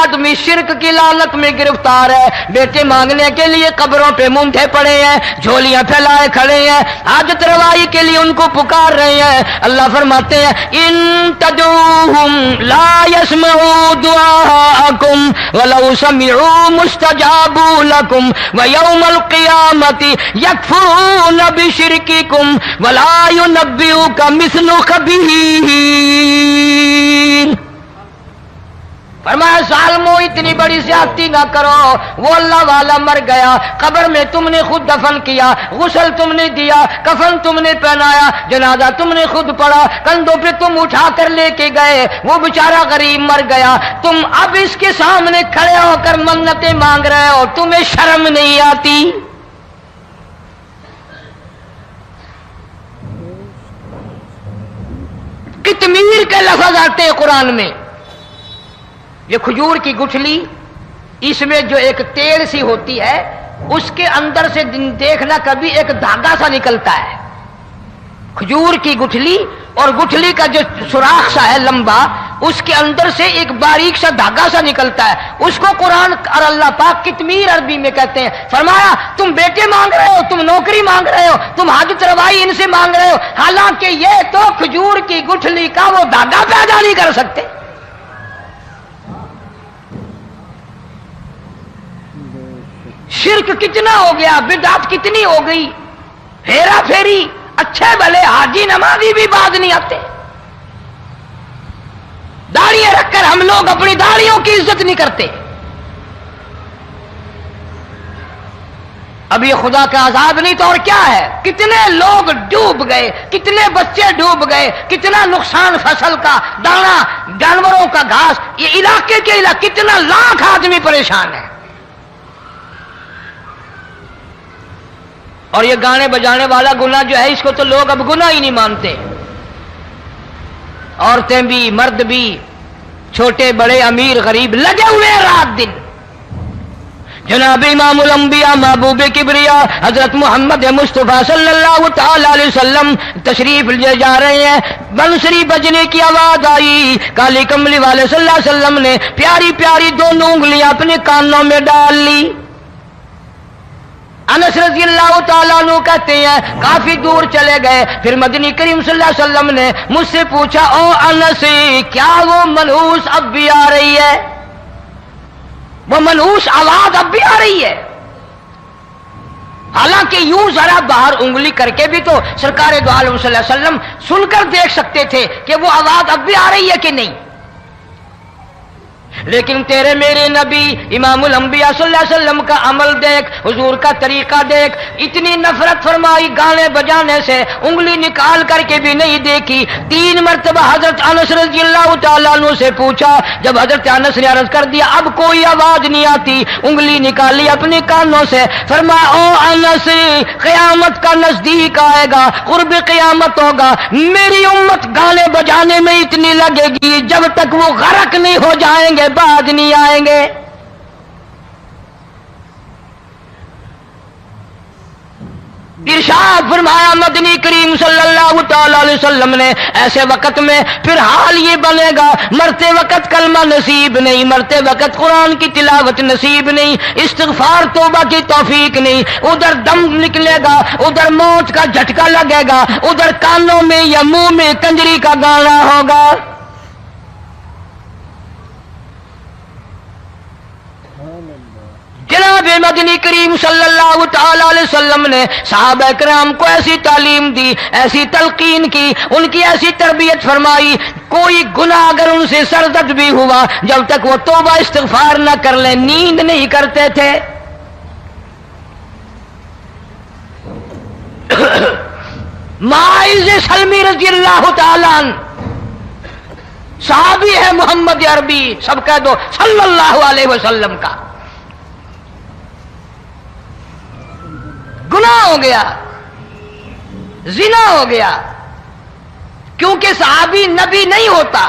آدمی شرک کی لعنت میں گرفتار ہے، بیٹے مانگنے کے لیے قبروں پہ مونٹھے پڑے ہیں، جھولیاں پھیلائے کھڑے ہیں، حاجت روائی کے لیے ان کو پکار رہے ہیں۔ اللہ فرماتے ہیں ان تدعوہم لا يسمعوا دعاءکم ولو سمعوا مستجابوا لکم ویوم القیامت یکفرون بشرککم ولا ينبئک مثل خبیر۔ فرمایا ظالمو اتنی بڑی زیادتی نہ کرو، وہ اللہ والا مر گیا، قبر میں تم نے خود دفن کیا، غسل تم نے دیا، کفن تم نے پہنایا، جنازہ تم نے خود پڑھا، کندھوں پہ تم اٹھا کر لے کے گئے، وہ بیچارہ غریب مر گیا، تم اب اس کے سامنے کھڑے ہو کر منتیں مانگ رہے ہو، تمہیں شرم نہیں آتی؟ کتمیر کے لفظ آتے ہیں قرآن میں۔ یہ کھجور کی گٹھلی، اس میں جو ایک تیل سی ہوتی ہے، اس کے اندر سے دیکھنا کبھی ایک دھاگا سا نکلتا ہے، کھجور کی گٹھلی، اور گٹھلی کا جو سوراخ سا ہے لمبا، اس کے اندر سے ایک باریک سا دھاگا سا نکلتا ہے، اس کو قرآن اور اللہ پاک کتمیر عربی میں کہتے ہیں۔ فرمایا تم بیٹے مانگ رہے ہو، تم نوکری مانگ رہے ہو، تم حاجت روائی ان سے مانگ رہے ہو، حالانکہ یہ تو کھجور کی گٹھلی کا وہ دھاگا پیدا نہیں کر سکتے۔ شرک کتنا ہو گیا، بدعت کتنی ہو گئی، ہیرا پھیری، اچھے بھلے حاجی نمازی بھی بعد نہیں آتے، داڑیاں رکھ کر ہم لوگ اپنی داڑیوں کی عزت نہیں کرتے۔ اب یہ خدا کا عذاب نہیں تو اور کیا ہے؟ کتنے لوگ ڈوب گئے، کتنے بچے ڈوب گئے، کتنا نقصان فصل کا، دانا، جانوروں کا گھاس، یہ علاقے کے علاقے کتنا لاکھ آدمی پریشان ہے۔ اور یہ گانے بجانے والا گناہ جو ہے، اس کو تو لوگ اب گناہ ہی نہیں مانتے، عورتیں بھی مرد بھی، چھوٹے بڑے امیر غریب لگے ہوئے رات دن۔ جناب امام الانبیاء محبوب کبریا حضرت محمد مصطفیٰ صلی اللہ تعالی علیہ وسلم تشریف لے جا رہے ہیں، بنسری بجنے کی آواز آئی، کالی کملی والے صلی اللہ علیہ وسلم نے پیاری پیاری دونوں انگلیاں اپنے کانوں میں ڈال لی۔ انس رضی اللہ تعالیٰ عنہ کہتے ہیں کافی دور چلے گئے، پھر مدنی کریم صلی اللہ علیہ وسلم نے مجھ سے پوچھا او انس، کیا وہ منحوس اب بھی آ رہی ہے؟ وہ منحوس آواز اب بھی آ رہی ہے؟ حالانکہ یوں ذرا باہر انگلی کر کے بھی تو سرکار دو عالم صلی اللہ علیہ وسلم سن کر دیکھ سکتے تھے کہ وہ آواز اب بھی آ رہی ہے کہ نہیں، لیکن تیرے میرے نبی امام الانبیاء صلی اللہ علیہ وسلم کا عمل دیکھ، حضور کا طریقہ دیکھ، اتنی نفرت فرمائی گانے بجانے سے، انگلی نکال کر کے بھی نہیں دیکھی۔ 3 مرتبہ حضرت انس رضی اللہ تعالیٰ عنہ سے پوچھا، جب حضرت انس نے عرض کر دیا اب کوئی آواز نہیں آتی، انگلی نکالی اپنے کانوں سے، فرمایا او انس، قیامت کا نزدیک آئے گا، قرب قیامت ہوگا، میری امت گانے بجانے میں اتنی لگے گی جب تک وہ غرق نہیں ہو جائیں گے بعد نہیں آئیں گے۔ ارشاد فرمایا مدنی کریم صلی اللہ تعالی علیہ وسلم نے ایسے وقت میں پھر حال یہ بنے گا، مرتے وقت کلمہ نصیب نہیں، مرتے وقت قرآن کی تلاوت نصیب نہیں، استغفار توبہ کی توفیق نہیں، ادھر دم نکلے گا، ادھر موت کا جھٹکا لگے گا، ادھر کانوں میں یا منہ میں کنجری کا گانا ہوگا۔ جناب مدنی کریم صلی اللہ تعالی علیہ وسلم نے صحابہ کرام کو ایسی تعلیم دی، ایسی تلقین کی، ان کی ایسی تربیت فرمائی، کوئی گناہ اگر ان سے سرزد بھی ہوا جب تک وہ توبہ استغفار نہ کر لیں نیند نہیں کرتے تھے۔ معاذ سلمی رضی اللہ تعالیٰ عنہ صحابی ہے محمد عربی، سب کہہ دو صلی اللہ علیہ وسلم کا، گناہ ہو گیا، زنا ہو گیا، کیونکہ صحابی نبی نہیں ہوتا،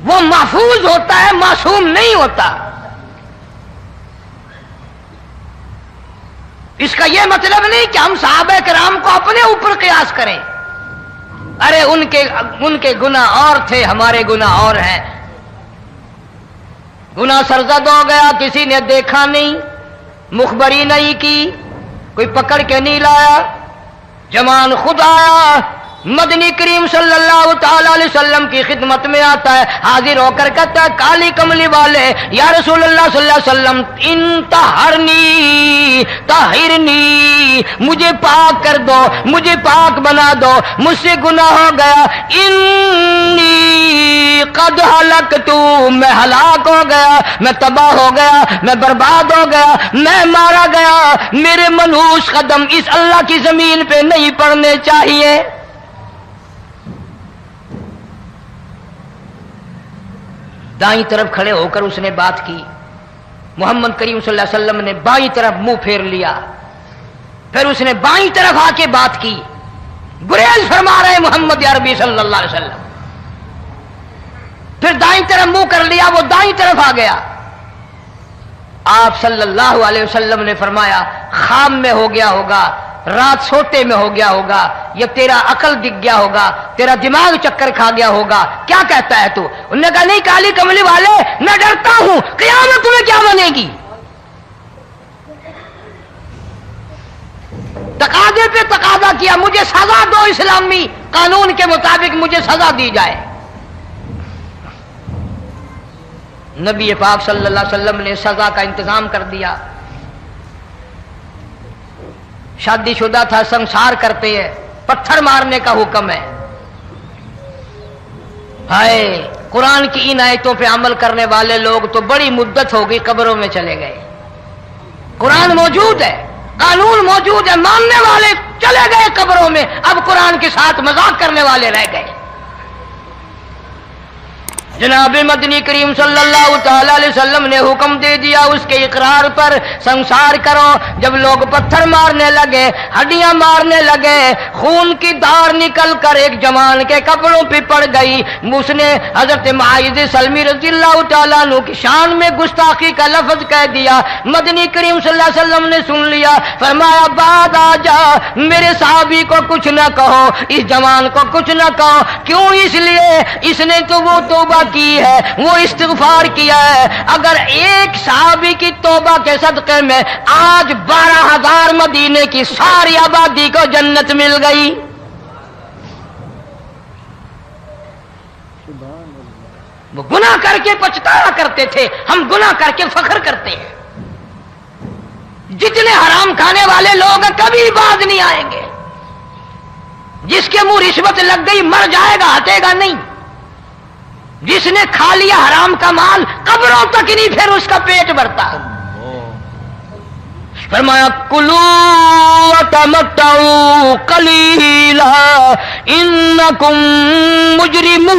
وہ محفوظ ہوتا ہے، معصوم نہیں ہوتا۔ اس کا یہ مطلب نہیں کہ ہم صحابہ کرام کو اپنے اوپر قیاس کریں، ارے ان کے گناہ اور تھے، ہمارے گناہ اور ہیں. گناہ سرزد ہو گیا، کسی نے دیکھا نہیں، مخبری نہیں کی، کوئی پکڑ کے نہیں لایا. جوان خود آیا، مدنی کریم صلی اللہ تعالی علیہ وسلم کی خدمت میں آتا ہے، حاضر ہو کر کہتا ہے کالی کملی والے یا رسول اللہ صلی اللہ علیہ وسلم انطہرنی طہرنی، مجھے پاک کر دو، مجھے پاک بنا دو، مجھ سے گناہ ہو گیا. انی قد ہلکت، میں ہلاک ہو گیا، میں تباہ ہو گیا، میں برباد ہو گیا، میں مارا گیا. میرے منحوس قدم اس اللہ کی زمین پہ نہیں پڑنے چاہیے. دائیں طرف کھڑے ہو کر اس نے بات کی. محمد کریم صلی اللہ علیہ وسلم نے بائیں طرف منہ پھیر لیا، پھر اس نے بائیں طرف آ کے بات کی. گریز فرما رہے محمد عربی صلی اللہ علیہ وسلم. پھر دائیں طرف منہ کر لیا، وہ دائیں طرف آ گیا. آپ صلی اللہ علیہ وسلم نے فرمایا خام میں ہو گیا ہوگا، رات سوتے میں ہو گیا ہوگا، یا تیرا عقل دکھ گیا ہوگا، تیرا دماغ چکر کھا گیا ہوگا، کیا کہتا ہے تو؟ انہوں نے کہا نہیں کالی کملی والے، میں ڈرتا ہوں قیامت تمہیں کیا بنے گی. تقاضے پہ تقاضا کیا، مجھے سزا دو، اسلامی قانون کے مطابق مجھے سزا دی جائے. نبی پاک صلی اللہ علیہ وسلم نے سزا کا انتظام کر دیا. شادی شدہ تھا، سنسار کرتے ہیں، پتھر مارنے کا حکم ہے. ہائے قرآن کی ان آیتوں پہ عمل کرنے والے لوگ تو بڑی مدت ہو گئی قبروں میں چلے گئے. قرآن موجود ہے، قانون موجود ہے، ماننے والے چلے گئے قبروں میں، اب قرآن کے ساتھ مذاق کرنے والے رہ گئے. جناب مدنی کریم صلی اللہ تعالی علیہ وسلم نے حکم دے دیا اس کے اقرار پر سنسار کرو. جب لوگ پتھر مارنے لگے، ہڈیاں مارنے لگے، خون کی دھار نکل کر ایک جوان کے کپڑوں پہ پڑ گئی. اس نے حضرت معاذ سلمی رضی اللہ تعالیٰ عنہ کی شان میں گستاخی کا لفظ کہہ دیا. مدنی کریم صلی اللہ علیہ وسلم نے سن لیا، فرمایا بعد آ جا، میرے صحابی کو کچھ نہ کہو، اس جوان کو کچھ نہ کہو. کیوں؟ اس لیے اس نے تو وہ توبہ کی ہے، وہ استغفار کیا ہے. اگر ایک صحابی کی توبہ کے صدقے میں آج 12,000 مدینے کی ساری آبادی کو جنت مل گئی. وہ گناہ کر کے پچھتایا کرتے تھے، ہم گناہ کر کے فخر کرتے ہیں. جتنے حرام کھانے والے لوگ ہیں کبھی باز نہیں آئیں گے. جس کے منہ رشوت لگ گئی مر جائے گا، ہٹے گا نہیں. جس نے کھا لیا حرام کا مال قبروں تک نہیں پھر اس کا پیٹ بھرتا. فرمایا کلو وتمتعوا قلیلا انکم مجرمون.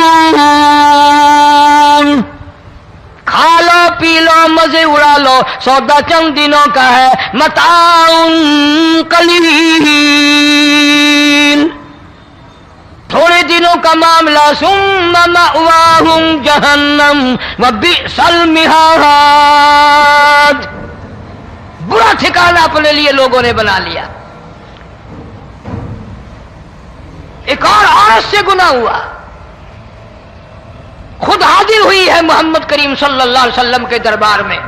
کھا لو پی لو مزے اڑا لو، سودا چند دنوں کا ہے. متاع قلیل، تھوڑے دنوں کا معاملہ. ثم مأواہم جہنم وبئس المہاد، برا ٹھکانہ اپنے لیے لوگوں نے بنا لیا. ایک اور عورت سے گناہ ہوا، خود حاضر ہوئی ہے محمد کریم صلی اللہ علیہ وسلم کے دربار میں.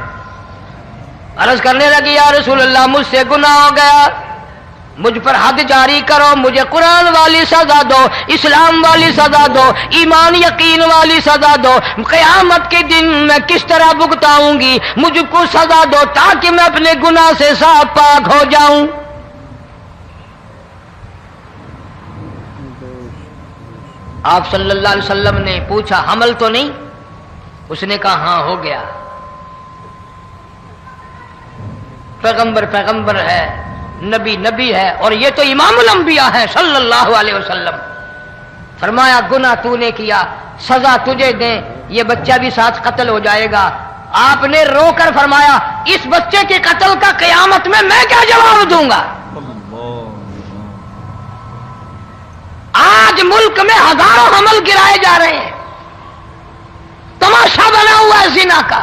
عرض کرنے لگی یا رسول اللہ مجھ سے گناہ ہو گیا، مجھ پر حد جاری کرو، مجھے قرآن والی سزا دو، اسلام والی سزا دو، ایمان یقین والی سزا دو. قیامت کے دن میں کس طرح بھگتاؤں گی، مجھ کو سزا دو تاکہ میں اپنے گناہ سے صاف پاک ہو جاؤں. آپ صلی اللہ علیہ وسلم نے پوچھا حمل تو نہیں؟ اس نے کہا ہاں ہو گیا. پیغمبر ہے، نبی ہے، اور یہ تو امام الانبیاء ہے صلی اللہ علیہ وسلم. فرمایا گناہ تو نے کیا، سزا تجھے دیں، یہ بچہ بھی ساتھ قتل ہو جائے گا. آپ نے رو کر فرمایا اس بچے کے قتل کا قیامت میں کیا جواب دوں گا؟ آج ملک میں ہزاروں حمل گرائے جا رہے ہیں، تماشا بنا ہوا ہے زنا کا.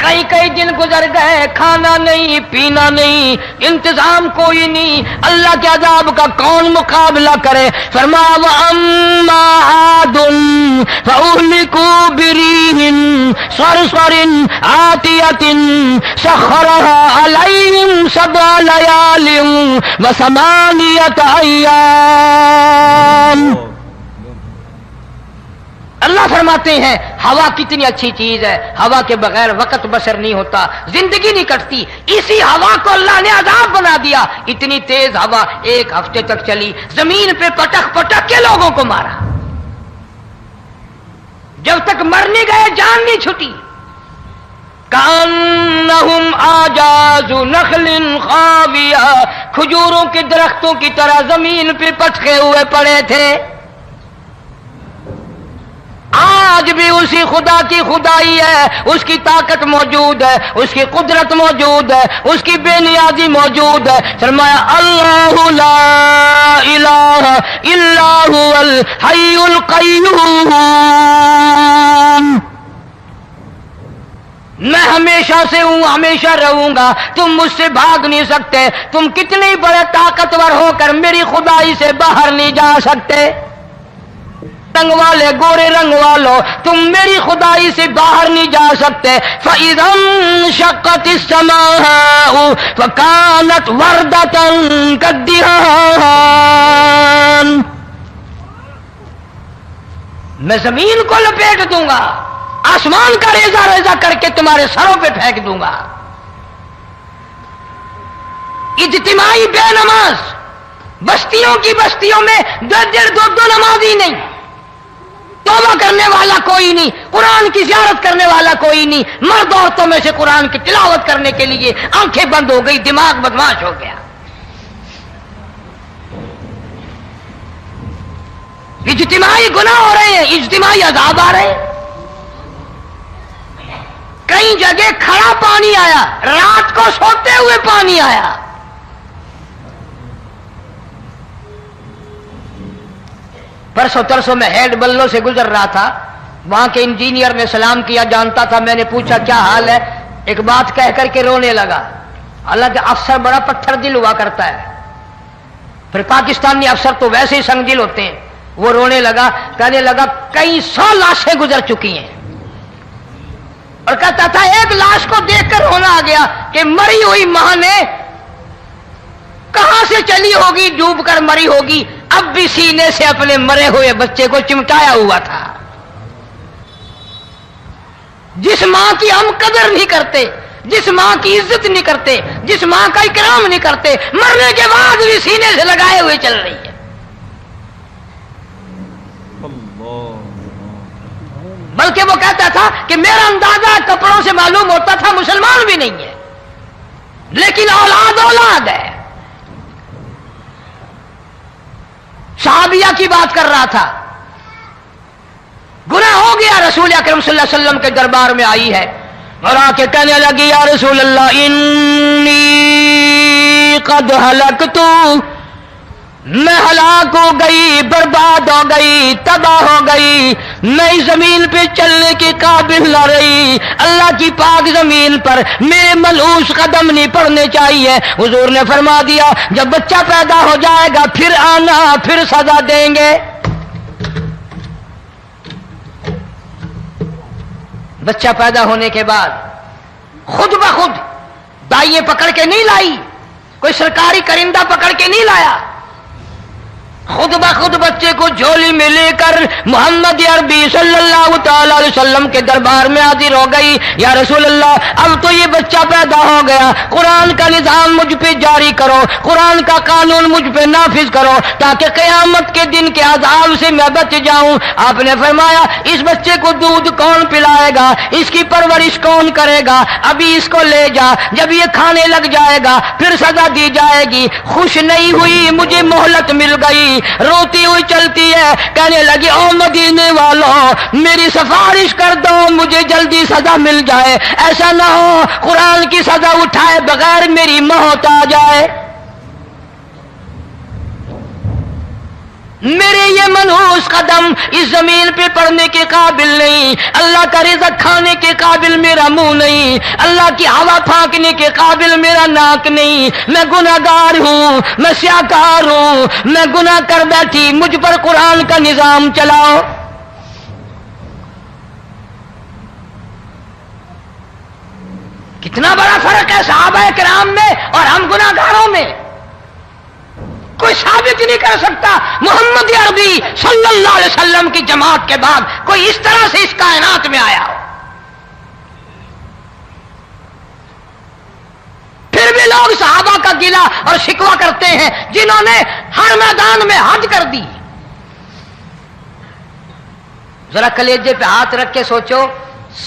کئی کئی دن گزر گئے، کھانا نہیں پینا نہیں، انتظام کوئی نہیں، اللہ کے عذاب کا کون مقابلہ کرے؟ فرمایا وَأَمَّا عَادٌ فَأُهْلِكُوا بِرِيحٍ صَرْصَرٍ عَاتِيَةٍ سَخَّرَهَا عَلَيْهِمْ سَبْعَ لَيَالٍ وَثَمَانِيَةَ أَيَّامٍ۔ اللہ فرماتے ہیں ہوا کتنی اچھی چیز ہے، ہوا کے بغیر وقت بسر نہیں ہوتا، زندگی نہیں کٹتی، اسی ہوا کو اللہ نے عذاب بنا دیا۔ اتنی تیز ہوا 1 ہفتے تک چلی، زمین پہ پٹک پٹک کے لوگوں کو مارا، جب تک مر نہیں گئے جان نہیں چھٹی۔ کأنہم اعجاز نخل خاویہ، کھجوروں کے درختوں کی طرح زمین پہ پٹکے ہوئے پڑے تھے۔ آج بھی اسی خدا کی خدائی ہے، اس کی طاقت موجود ہے، اس کی قدرت موجود ہے، اس کی بے نیازی موجود ہے۔ فرمایا اللہ لا الہ الا هو الحی القیوم، میں ہمیشہ سے ہوں، ہمیشہ رہوں گا، تم مجھ سے بھاگ نہیں سکتے، تم کتنے بڑے طاقتور ہو کر میری خدائی سے باہر نہیں جا سکتے، رنگ والے گورے رنگ والو تم میری خدائی سے باہر نہیں جا سکتے۔ فَإِذَا انشَقَّتِ السَّمَاءُ فَكَانَتْ وَرْدَةً كَالدِّهَانِ، میں زمین کو لپیٹ دوں گا، آسمان کا ریزہ ریزہ کر کے تمہارے سروں پہ پھینک دوں گا۔ اجتماعی بے نماز، بستیوں کی بستیوں میں 2 نمازی نہیں، توبہ کرنے والا کوئی نہیں، قرآن کی زیارت کرنے والا کوئی نہیں، مرد عورتوں میں سے قرآن کی تلاوت کرنے کے لیے آنکھیں بند ہو گئی، دماغ بدماش ہو گیا۔ اجتماعی گناہ ہو رہے ہیں، اجتماعی عذاب آ رہے ہیں۔ کئی جگہ کھڑا پانی آیا، رات کو سوتے ہوئے پانی آیا۔ پرسوں ترسوں میں ہیڈ بلوں سے گزر رہا تھا، وہاں کے انجینئر نے سلام کیا، جانتا تھا، میں نے پوچھا کیا حال ہے، ایک بات کہہ کر کے رونے لگا۔ حالانکہ افسر بڑا پتھر دل ہوا کرتا ہے، پھر پاکستانی افسر تو ویسے ہی سنگ دل ہوتے ہیں، وہ رونے لگا، کہنے لگا کئی 100 لاشیں گزر چکی ہیں، اور کہتا تھا ایک لاش کو دیکھ کر رونا آ گیا کہ مری ہوئی ماں نے کہاں سے چلی ہوگی، ڈوب کر مری ہوگی، اب بھی سینے سے اپنے مرے ہوئے بچے کو چمٹایا ہوا تھا۔ جس ماں کی ہم قدر نہیں کرتے، جس ماں کی عزت نہیں کرتے، جس ماں کا اکرام نہیں کرتے، مرنے کے بعد بھی سینے سے لگائے ہوئے چل رہی ہے۔ بلکہ وہ کہتا تھا کہ میرا اندازہ کپڑوں سے معلوم ہوتا تھا مسلمان بھی نہیں ہے، لیکن اولاد اولاد ہے۔ صحابیہ کی بات کر رہا تھا، گناہ ہو گیا، رسول اکرم صلی اللہ علیہ وسلم کے دربار میں آئی ہے اور آ کے کہنے لگی یا رسول اللہ انی قد ہلکت، میں ہلاک ہو گئی، برباد ہو گئی، تباہ ہو گئی، میں اس زمین پہ چلنے کے قابل نہ رہی، اللہ کی پاک زمین پر میرے ملعوس قدم نہیں پڑنے چاہیے۔ حضور نے فرما دیا جب بچہ پیدا ہو جائے گا پھر آنا، پھر سزا دیں گے۔ بچہ پیدا ہونے کے بعد خود بخود دائیں پکڑ کے نہیں لائی، کوئی سرکاری کرندہ پکڑ کے نہیں لایا، خود بخود بچے کو جھولی میں لے کر محمد عربی صلی اللہ تعالی علیہ وسلم کے دربار میں حاضر ہو گئی۔ یا رسول اللہ اب تو یہ بچہ پیدا ہو گیا، قرآن کا نظام مجھ پہ جاری کرو، قرآن کا قانون مجھ پہ نافذ کرو تاکہ قیامت کے دن کے عذاب سے میں بچ جاؤں۔ آپ نے فرمایا اس بچے کو دودھ کون پلائے گا، اس کی پرورش کون کرے گا، ابھی اس کو لے جا، جب یہ کھانے لگ جائے گا پھر سزا دی جائے گی۔ خوش نہیں ہوئی، مجھے مہلت مل گئی، روتی ہوئی چلتی ہے، کہنے لگی او مدینے والوں میری سفارش کر دو، مجھے جلدی سزا مل جائے، ایسا نہ ہو قرآن کی سزا اٹھائے بغیر میری موت آ جائے۔ میرے یہ منحوس قدم اس زمین پہ پڑنے کے قابل نہیں، اللہ کا رزق کھانے کے قابل میرا منہ نہیں، اللہ کی ہوا پھانکنے کے قابل میرا ناک نہیں، میں گناہگار ہوں، میں سیاکار ہوں، میں گناہ کر بیٹھی، مجھ پر قرآن کا نظام چلاؤ۔ کتنا بڑا فرق ہے صحابہ کرام میں اور ہم گناہگاروں میں، کوئی ثابت نہیں کر سکتا محمد عربی صلی اللہ علیہ وسلم کی جماعت کے بعد کوئی اس طرح سے اس کائنات میں آیا ہو۔ پھر بھی لوگ صحابہ کا گلہ اور شکوہ کرتے ہیں جنہوں نے ہر میدان میں حج کر دی۔ ذرا کلیجے پہ ہاتھ رکھ کے سوچو،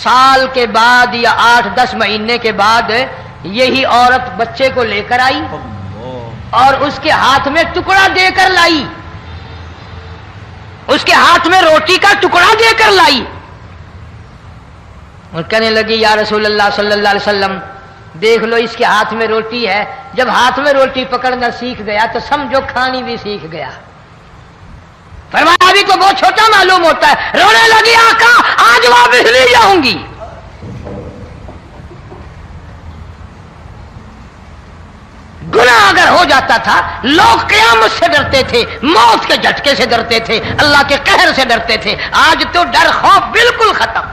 سال کے بعد یا 8-10 مہینے کے بعد یہی عورت بچے کو لے کر آئی اور اس کے ہاتھ میں ٹکڑا دے کر لائی، اس کے ہاتھ میں روٹی کا ٹکڑا دے کر لائی اور کہنے لگی یا رسول اللہ صلی اللہ علیہ وسلم دیکھ لو اس کے ہاتھ میں روٹی ہے۔ جب ہاتھ میں روٹی پکڑنا سیکھ گیا تو سمجھو کھانی بھی سیکھ گیا۔ فرمایا ابھی تو بہت چھوٹا معلوم ہوتا ہے، رونے لگی آقا آج واپس لے جاؤں گی۔ گناہ اگر ہو جاتا تھا لوگ قیامت سے ڈرتے تھے، موت کے جھٹکے سے ڈرتے تھے، اللہ کے قہر سے ڈرتے تھے، آج تو ڈر خوف بالکل ختم۔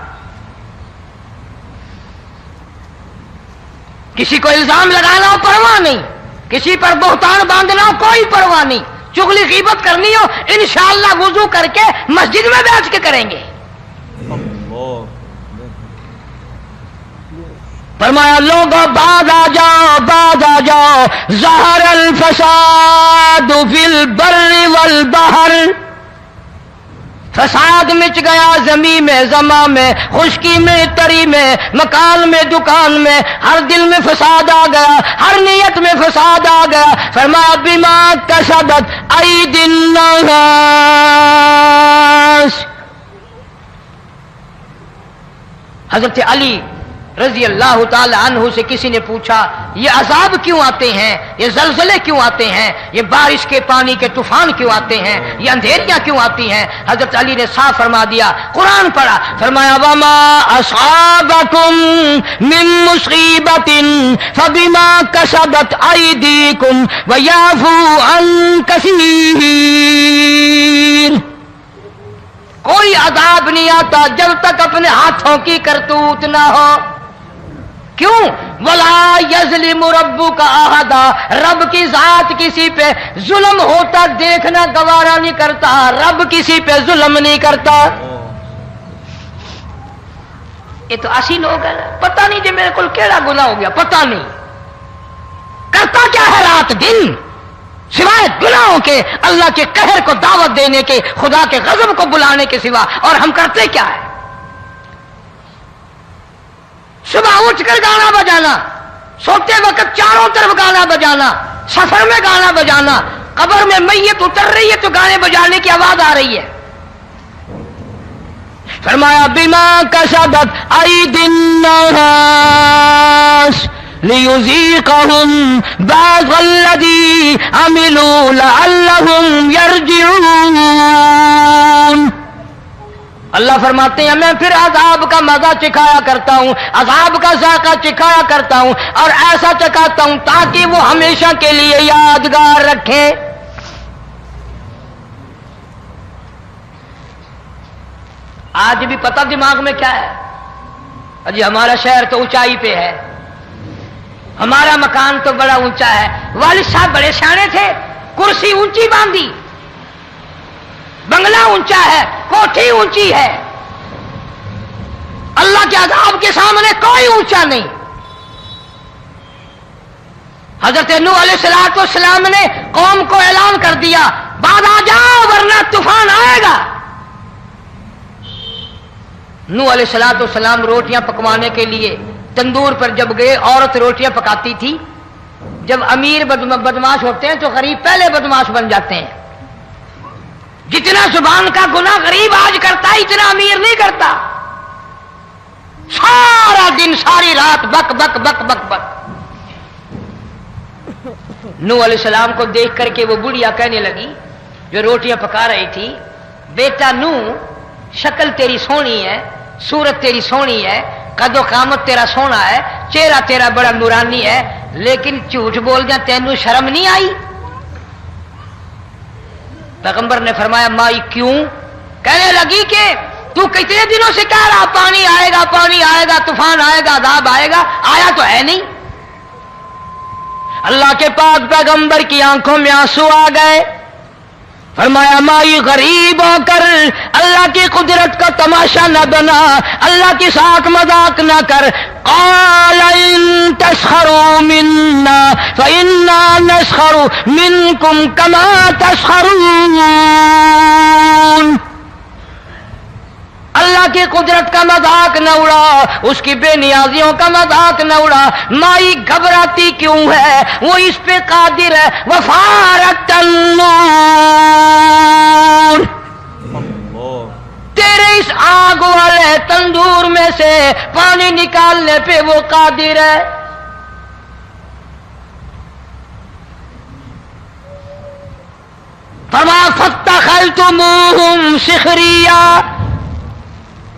کسی کو الزام لگانا ہو پرواہ نہیں، کسی پر بہتان باندھنا ہو کوئی پرواہ نہیں، چغلی غیبت کرنی ہو انشاءاللہ وضو کر کے مسجد میں بیٹھ کے کریں گے۔ فرمایا لوگوں بعد آ جاؤ، بعد آ جاؤ، ظہر الفساد فی البر والبحر، فساد مچ گیا زمین میں، زماں میں، خشکی میں، تری میں، مکان میں، دکان میں، ہر دل میں فساد آ گیا، ہر نیت میں فساد آ گیا۔ فرمایا بما کسبت ایدی الناس، حضرت علی رضی اللہ تعالی عنہ سے کسی نے پوچھا یہ عذاب کیوں آتے ہیں، یہ زلزلے کیوں آتے ہیں، یہ بارش کے پانی کے طوفان کیوں آتے ہیں، یہ اندھیریاں کیوں آتی ہیں؟ حضرت علی نے صاف فرما دیا، قرآن پڑھا، فرمایا وما اصابکم من مصیبت فبما کسبت ایدیکم ویعفو عن کثیر، کوئی عذاب نہیں آتا جب تک اپنے ہاتھوں کی کرتوت نہ ہو۔ کیوں؟ ولا یظلم ربک احدا، رب کی ذات کسی پہ ظلم ہوتا دیکھنا گوارا نہیں کرتا، رب کسی پہ ظلم نہیں کرتا۔ یہ تو اسی لوگ ہیں، پتہ نہیں جی میرے کو کیڑا گناہ ہو گیا، پتہ نہیں کرتا کیا ہے رات دن سوائے گناہوں کے، اللہ کے قہر کو دعوت دینے کے، خدا کے غضب کو بلانے کے سوا، اور ہم کرتے کیا ہے؟ صبح اٹھ کر گانا بجانا، سوتے وقت چاروں طرف گانا بجانا، سفر میں گانا بجانا، قبر میں میت اتر رہی ہے تو گانے بجانے کی آواز آ رہی ہے۔ فرمایا بما کسبت ایدی الناس لیذیقہم بعض الذی عملوا لعلہم یرجعون۔ اللہ فرماتے ہیں میں پھر عذاب کا مزہ چکھایا کرتا ہوں، عذاب کا ذائقہ چکھایا کرتا ہوں، اور ایسا چکھاتا ہوں تاکہ وہ ہمیشہ کے لیے یادگار رکھے۔ آج بھی پتہ دماغ میں کیا ہے؟ جی ہمارا شہر تو اونچائی پہ ہے، ہمارا مکان تو بڑا اونچا ہے، والد صاحب بڑے سیانے تھے، کرسی اونچی باندھی، بنگلہ اونچا ہے، کوٹھی اونچی ہے، اللہ کے عذاب کے سامنے کوئی اونچا نہیں۔ حضرت نوح علیہ السلام نے قوم کو اعلان کر دیا بعد آ جاؤ ورنہ طوفان آئے گا۔ نوح علیہ السلام روٹیاں پکوانے کے لیے تندور پر جب گئے، عورت روٹیاں پکاتی تھی۔ جب امیر بدماش ہوتے ہیں تو غریب پہلے بدماش بن جاتے ہیں۔ جتنا زبان کا گناہ غریب آج کرتا ہے اتنا امیر نہیں کرتا۔ سارا دن ساری رات بک بک بک بک بک۔ نوح علیہ السلام کو دیکھ کر کے وہ بڑھیا کہنے لگی جو روٹیاں پکا رہی تھی، بیٹا نو شکل تیری سونی ہے، صورت تیری سونی ہے، قد و قامت تیرا سونا ہے، چہرہ تیرا بڑا نورانی ہے، لیکن جھوٹ بول جا تینوں شرم نہیں آئی؟ پیغمبر نے فرمایا مائی کیوں؟ کہنے لگی کہ تو کتنے دنوں سے کہہ رہا پانی آئے گا، پانی آئے گا، طوفان آئے گا، عذاب آئے گا، آیا تو ہے نہیں۔ اللہ کے پاک پیغمبر کی آنکھوں میں آنسو آ گئے، فرمایا مائی غریب ہو کر اللہ کی قدرت کا تماشا نہ بنا، اللہ کی ساتھ مذاق نہ کر۔ قال ان تسخروا منا فإنا نسخر منكم كما تسخرون۔ اللہ کی قدرت کا مذاق نہ اڑا، اس کی بے نیازیوں کا مذاق نہ اڑا۔ مائی گھبراتی کیوں ہے؟ وہ اس پہ قادر ہے۔ وفارت النور، تیرے اس آگ والے تندور میں سے پانی نکالنے پہ وہ قادر ہے۔ فما فاتخذتموہم سخریا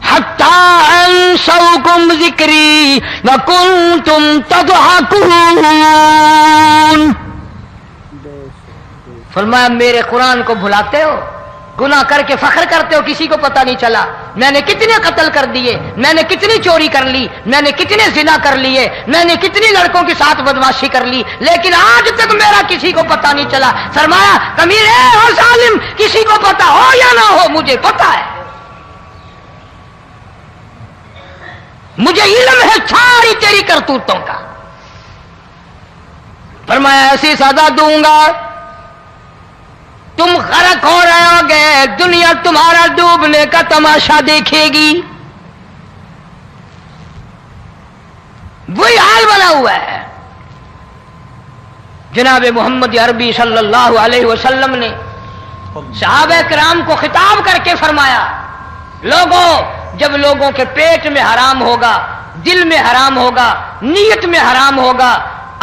حتی انسوکم ذکری وکنتم تضحکون۔ فرمایا میرے قرآن کو بھلاتے ہو، گناہ کر کے فخر کرتے ہو، کسی کو پتہ نہیں چلا میں نے کتنے قتل کر دیے، میں نے کتنی چوری کر لی، میں نے کتنے زنا کر لیے، میں نے کتنی لڑکوں کے ساتھ بدماشی کر لی، لیکن آج تک میرا کسی کو پتہ نہیں چلا۔ فرمایا کمینے اور ظالم، کسی کو پتہ ہو یا نہ ہو مجھے پتہ ہے، مجھے علم ہے ساری تیری کرتوتوں کا۔ فرمایا ایسی سزا دوں گا تم غرق ہو رہے ہو گے، دنیا تمہارا ڈوبنے کا تماشا دیکھے گی۔ وہی حال بنا ہوا ہے۔ جناب محمد عربی صلی اللہ علیہ وسلم نے صحابہ کرام کو خطاب کر کے فرمایا لوگوں، جب لوگوں کے پیٹ میں حرام ہوگا، دل میں حرام ہوگا، نیت میں حرام ہوگا،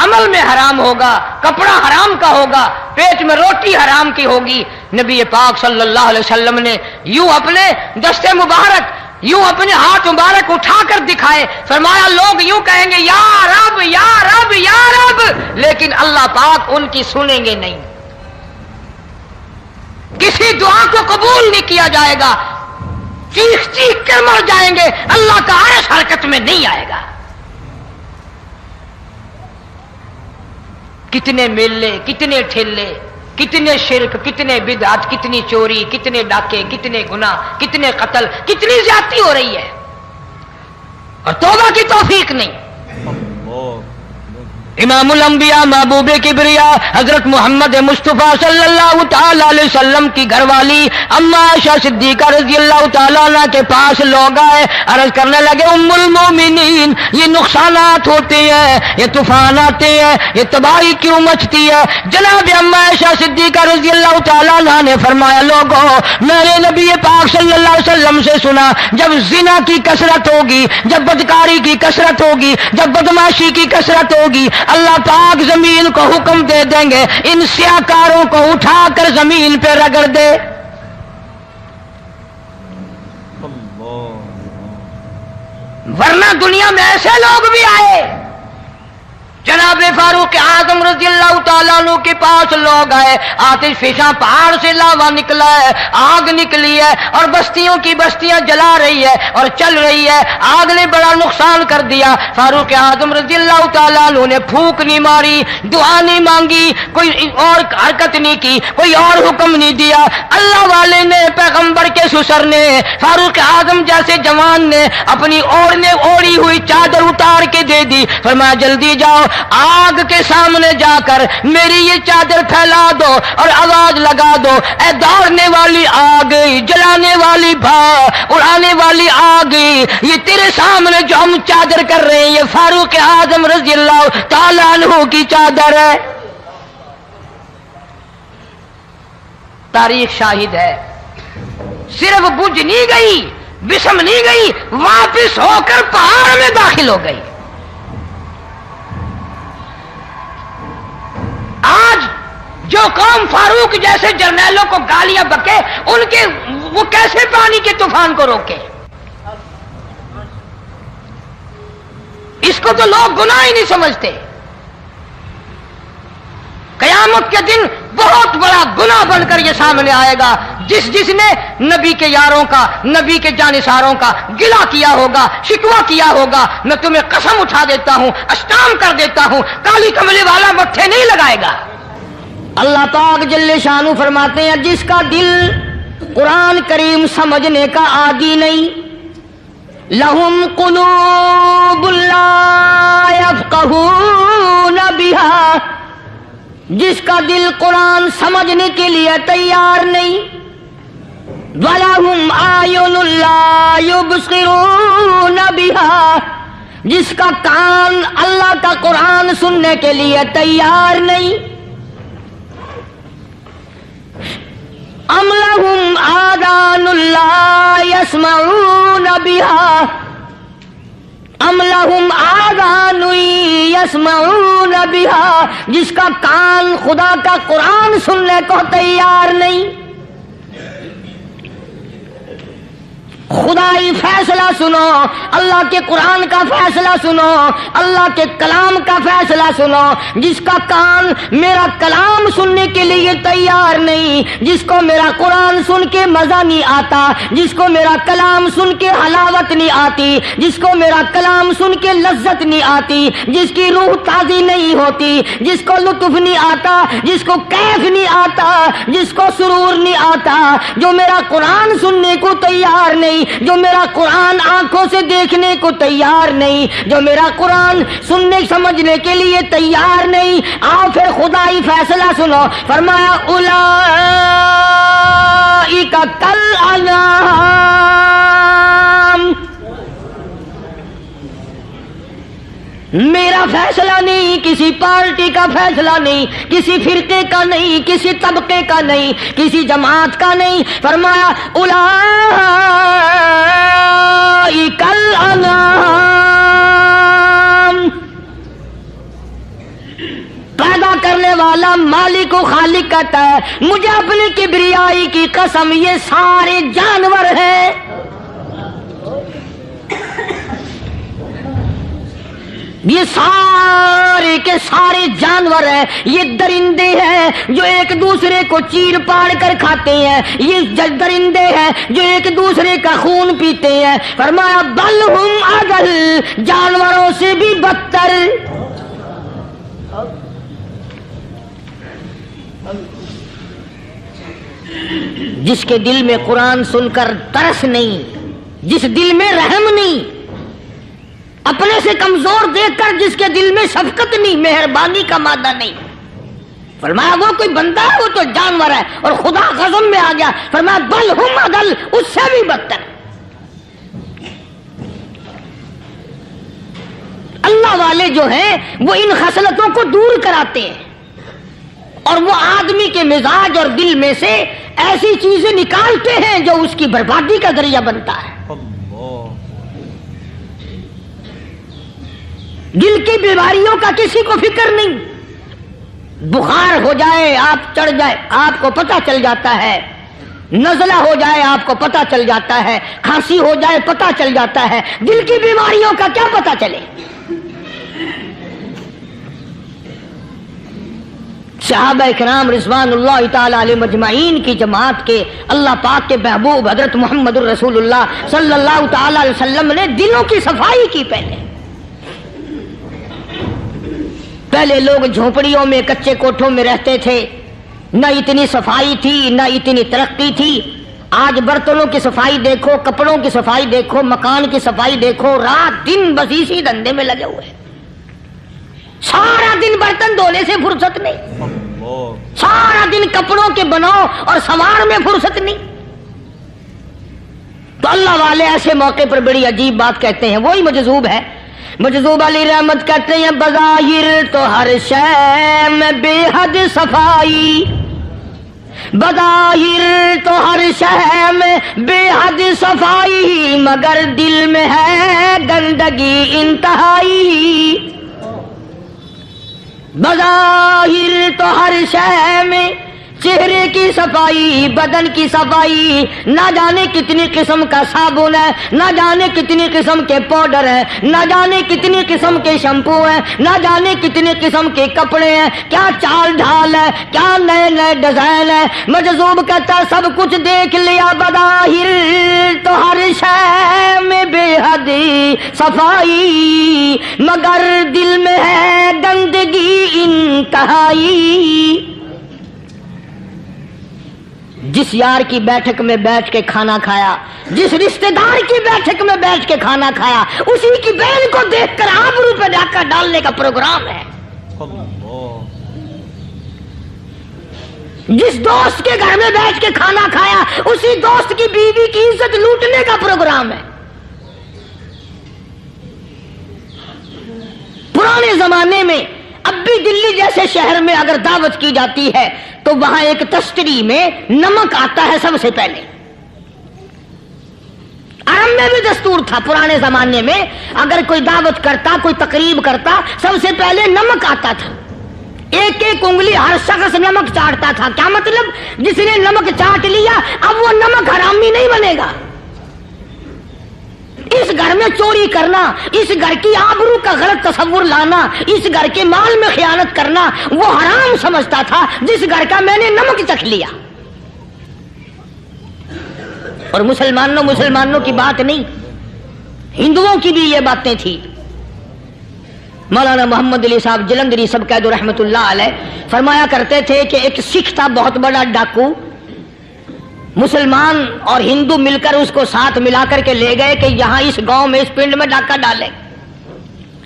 عمل میں حرام ہوگا، کپڑا حرام کا ہوگا، پیٹ میں روٹی حرام کی ہوگی، نبی پاک صلی اللہ علیہ وسلم نے یوں اپنے دستے مبارک، یوں اپنے ہاتھ مبارک اٹھا کر دکھائے، فرمایا لوگ یوں کہیں گے یا رب یا رب یا رب، لیکن اللہ پاک ان کی سنیں گے نہیں، کسی دعا کو قبول نہیں کیا جائے گا، چیخ چیخ کر مر جائیں گے، اللہ کا عرش حرکت میں نہیں آئے گا۔ کتنے میلے، کتنے ٹھیلے، کتنے شرک، کتنے بدعت، کتنی چوری، کتنے ڈاکے، کتنے گناہ، کتنے قتل، کتنی زیادتی ہو رہی ہے اور توبہ کی توفیق نہیں۔ امام الانبیاء محبوب کبریا حضرت محمد مصطفیٰ صلی اللہ تعالی علیہ وسلم کی گھر والی اما عائشہ صدیقہ رضی اللہ تعالیٰ عنہ کے پاس لوگ آئے، عرض کرنے لگے ام المومنین یہ نقصانات ہوتے ہیں، یہ طوفان آتے ہیں، یہ تباہی کیوں مچتی ہے؟ جناب اما عائشہ صدیقہ رضی اللہ تعالیٰ عنہ نے فرمایا لوگوں، میں نے نبی پاک صلی اللہ علیہ وسلم سے سنا جب زنا کی کثرت ہوگی، جب بدکاری کی کثرت ہوگی، جب بدماشی کی کثرت ہوگی، اللہ پاک زمین کو حکم دے دیں گے ان سیاکاروں کو اٹھا کر زمین پہ رگڑ دے۔ ورنہ دنیا میں ایسے لوگ بھی آئے، جناب فاروق اعظم رضی اللہ تعالیٰ عنہ کے پاس لوگ آئے، آتش فشاں پہاڑ سے لاوا نکلا ہے، آگ نکلی ہے اور بستیوں کی بستیاں جلا رہی ہے اور چل رہی ہے، آگ نے بڑا نقصان کر دیا۔ فاروق اعظم رضی اللہ تعالیٰ عنہ نے پھونک نہیں ماری، دعا نہیں مانگی، کوئی اور حرکت نہیں کی، کوئی اور حکم نہیں دیا۔ اللہ والے نے، پیغمبر کے سسر نے، فاروق اعظم جیسے جوان نے اپنی اوڑھی ہوئی چادر اتار کے دے دی، فرمایا جلدی جاؤ آگ کے سامنے جا کر میری یہ چادر پھیلا دو اور آواز لگا دو، اے دوڑنے والی آگ، جلانے والی بھا، اڑانے والی آگ، یہ تیرے سامنے جو ہم چادر کر رہے ہیں یہ فاروق اعظم رضی اللہ تعالیٰ عنہ کی چادر ہے۔ تاریخ شاہد ہے، صرف بجھ نہیں گئی، بسم نہیں گئی، واپس ہو کر پہاڑ میں داخل ہو گئی۔ آج جو قوم فاروق جیسے جرنیلوں کو گالیاں بکے ان کے وہ کیسے پانی کے طوفان کو روکے؟ اس کو تو لوگ گناہ ہی نہیں سمجھتے۔ قیامت کے دن بہت بڑا گناہ بن کر یہ سامنے آئے گا، جس نے نبی کے یاروں کا، نبی کے جانثاروں کا گلہ کیا ہوگا، شکوہ کیا ہوگا، میں تمہیں قسم اٹھا دیتا ہوں، اشتام کر دیتا ہوں، کالی کملی والا مٹھے نہیں لگائے گا۔ اللہ پاک جل شانہ فرماتے ہیں جس کا دل قرآن کریم سمجھنے کا عادی نہیں، لہم قلوب لا یفقہون بہا، جس کا دل قرآن سمجھنے کے لیے تیار نہیں، وَلَهُمْ أَعْيُنٌ لَا يُبْصِرُونَ بِهَا، جس کا کان اللہ کا قرآن سننے کے لیے تیار نہیں، أَمْ لَهُمْ آذَانٌ لَا يَسْمَعُونَ بِهَا، ام لہم آذان یسمعون بہا، جس کا کان خدا کا قرآن سننے کو تیار نہیں۔ خدائی فیصلہ سنو، اللہ کے قرآن کا فیصلہ سنو، اللہ کے کلام کا فیصلہ سنو۔ جس کا کان میرا کلام سننے کے لیے تیار نہیں، جس کو میرا قرآن سن کے مزہ نہیں آتا، جس کو میرا کلام سن کے حلاوت نہیں آتی، جس کو میرا کلام سن کے لذت نہیں آتی، جس کی روح تازی نہیں ہوتی، جس کو لطف نہیں آتا، جس کو کیف نہیں آتا، جس کو سرور نہیں آتا، جو میرا قرآن سننے کو تیار نہیں، جو میرا قرآن آنکھوں سے دیکھنے کو تیار نہیں، جو میرا قرآن سننے سمجھنے کے لیے تیار نہیں، آؤ پھر خدائی فیصلہ سنو۔ فرمایا اولئک کالانعام، میرا فیصلہ نہیں، کسی پارٹی کا فیصلہ نہیں، کسی فرقے کا نہیں، کسی طبقے کا نہیں، کسی جماعت کا نہیں۔ فرمایا اولئک الانعام، پیدا کرنے والا مالک و خالق کہتا ہے مجھے اپنی کبریائی کی قسم یہ سارے جانور ہیں۔ یہ سارے کے سارے جانور ہیں، یہ درندے ہیں جو ایک دوسرے کو چیر پاڑ کر کھاتے ہیں، یہ درندے ہیں جو ایک دوسرے کا خون پیتے ہیں۔ فرمایا بل ہم اضل، جانوروں سے بھی بدتر۔ جس کے دل میں قرآن سن کر ترس نہیں، جس دل میں رحم نہیں، اپنے سے کمزور دیکھ کر جس کے دل میں شفقت نہیں، مہربانی کا مادہ نہیں، فرمایا وہ کوئی بندہ ہے، وہ تو جانور ہے۔ اور خدا غضب میں آ گیا، فرمایا بل ہم اضل، اس سے بھی بدتر۔ اللہ والے جو ہیں وہ ان خصلتوں کو دور کراتے ہیں، اور وہ آدمی کے مزاج اور دل میں سے ایسی چیزیں نکالتے ہیں جو اس کی بربادی کا ذریعہ بنتا ہے۔ دل کی بیماریوں کا کسی کو فکر نہیں، بخار ہو جائے آپ چڑھ جائے آپ کو پتہ چل جاتا ہے، نزلہ ہو جائے آپ کو پتہ چل جاتا ہے، کھانسی ہو جائے پتہ چل جاتا ہے، دل کی بیماریوں کا کیا پتہ چلے؟ صحابہ کرام رضوان اللہ تعالی علیہم اجمعین کی جماعت کے اللہ پاک کے محبوب حضرت محمد الرسول اللہ صلی اللہ تعالی علیہ وسلم نے دلوں کی صفائی کی۔ پہلے لوگ جھونپڑیوں میں کچے کوٹھوں میں رہتے تھے، نہ اتنی صفائی تھی نہ اتنی ترقی تھی۔ آج برتنوں کی صفائی دیکھو، کپڑوں کی صفائی دیکھو، مکان کی صفائی دیکھو، رات دن بس اسی دھندے میں لگے ہوئے، سارا دن برتن دھونے سے فرصت نہیں، سارا دن کپڑوں کے بناؤ اور سنوار میں فرصت نہیں۔ تو اللہ والے ایسے موقع پر بڑی عجیب بات کہتے ہیں، وہی مجذوب ہے، مجذوب علی رحمت کہتے ہیں بظاہر تو ہر شے میں بے حد صفائی، بظاہر تو ہر شے میں بے حد صفائی، مگر دل میں ہے گندگی انتہائی۔ بظاہر تو ہر شے میں چہرے کی صفائی، بدن کی صفائی، نہ جانے کتنی قسم کا صابن ہے، نہ جانے کتنی قسم کے پاؤڈر ہیں، نہ جانے کتنی قسم کے شیمپو ہیں، نہ جانے کتنی قسم کے کپڑے ہیں، کیا چال ڈھال ہے، کیا نئے نئے ڈیزائن ہے۔ مجذوب کہتا سب کچھ دیکھ لیا، بظاہر تو ہر شے میں بے حد صفائی، مگر دل میں ہے گندگی انتہائی۔ جس یار کی بیٹھک میں بیٹھ کے کھانا کھایا، جس رشتہ دار کی بیٹھک میں بیٹھ کے کھانا کھایا، اسی کی بہن کو دیکھ کر آبرو پہ ڈاکہ ڈالنے کا پروگرام ہے۔ جس دوست کے گھر میں بیٹھ کے کھانا کھایا، اسی دوست کی بیوی کی عزت لوٹنے کا پروگرام ہے۔ پرانے زمانے میں اب بھی دلی جیسے شہر میں اگر دعوت کی جاتی ہے تو وہاں ایک تشتری میں نمک آتا ہے سب سے پہلے۔ عرب میں بھی دستور تھا پرانے زمانے میں، اگر کوئی دعوت کرتا، کوئی تقریب کرتا، سب سے پہلے نمک آتا تھا۔ ایک ایک انگلی ہر شخص نمک چاٹتا تھا۔ کیا مطلب؟ جس نے نمک چاٹ لیا اب وہ نمک حرامی نہیں بنے گا۔ اس گھر میں چوری کرنا، اس گھر کی آبرو کا غلط تصور لانا، اس گھر کے مال میں خیانت کرنا وہ حرام سمجھتا تھا جس گھر کا میں نے نمک چکھ لیا۔ اور مسلمانوں کی بات نہیں، ہندوؤں کی بھی یہ باتیں تھی۔ مولانا محمد علی صاحب جلندری سب قید رحمت اللہ علیہ فرمایا کرتے تھے کہ ایک سکھ تھا بہت بڑا ڈاکو، مسلمان اور ہندو مل کر اس کو ساتھ ملا کر کے لے گئے کہ یہاں اس گاؤں میں اس پنڈ میں ڈاکہ ڈالے۔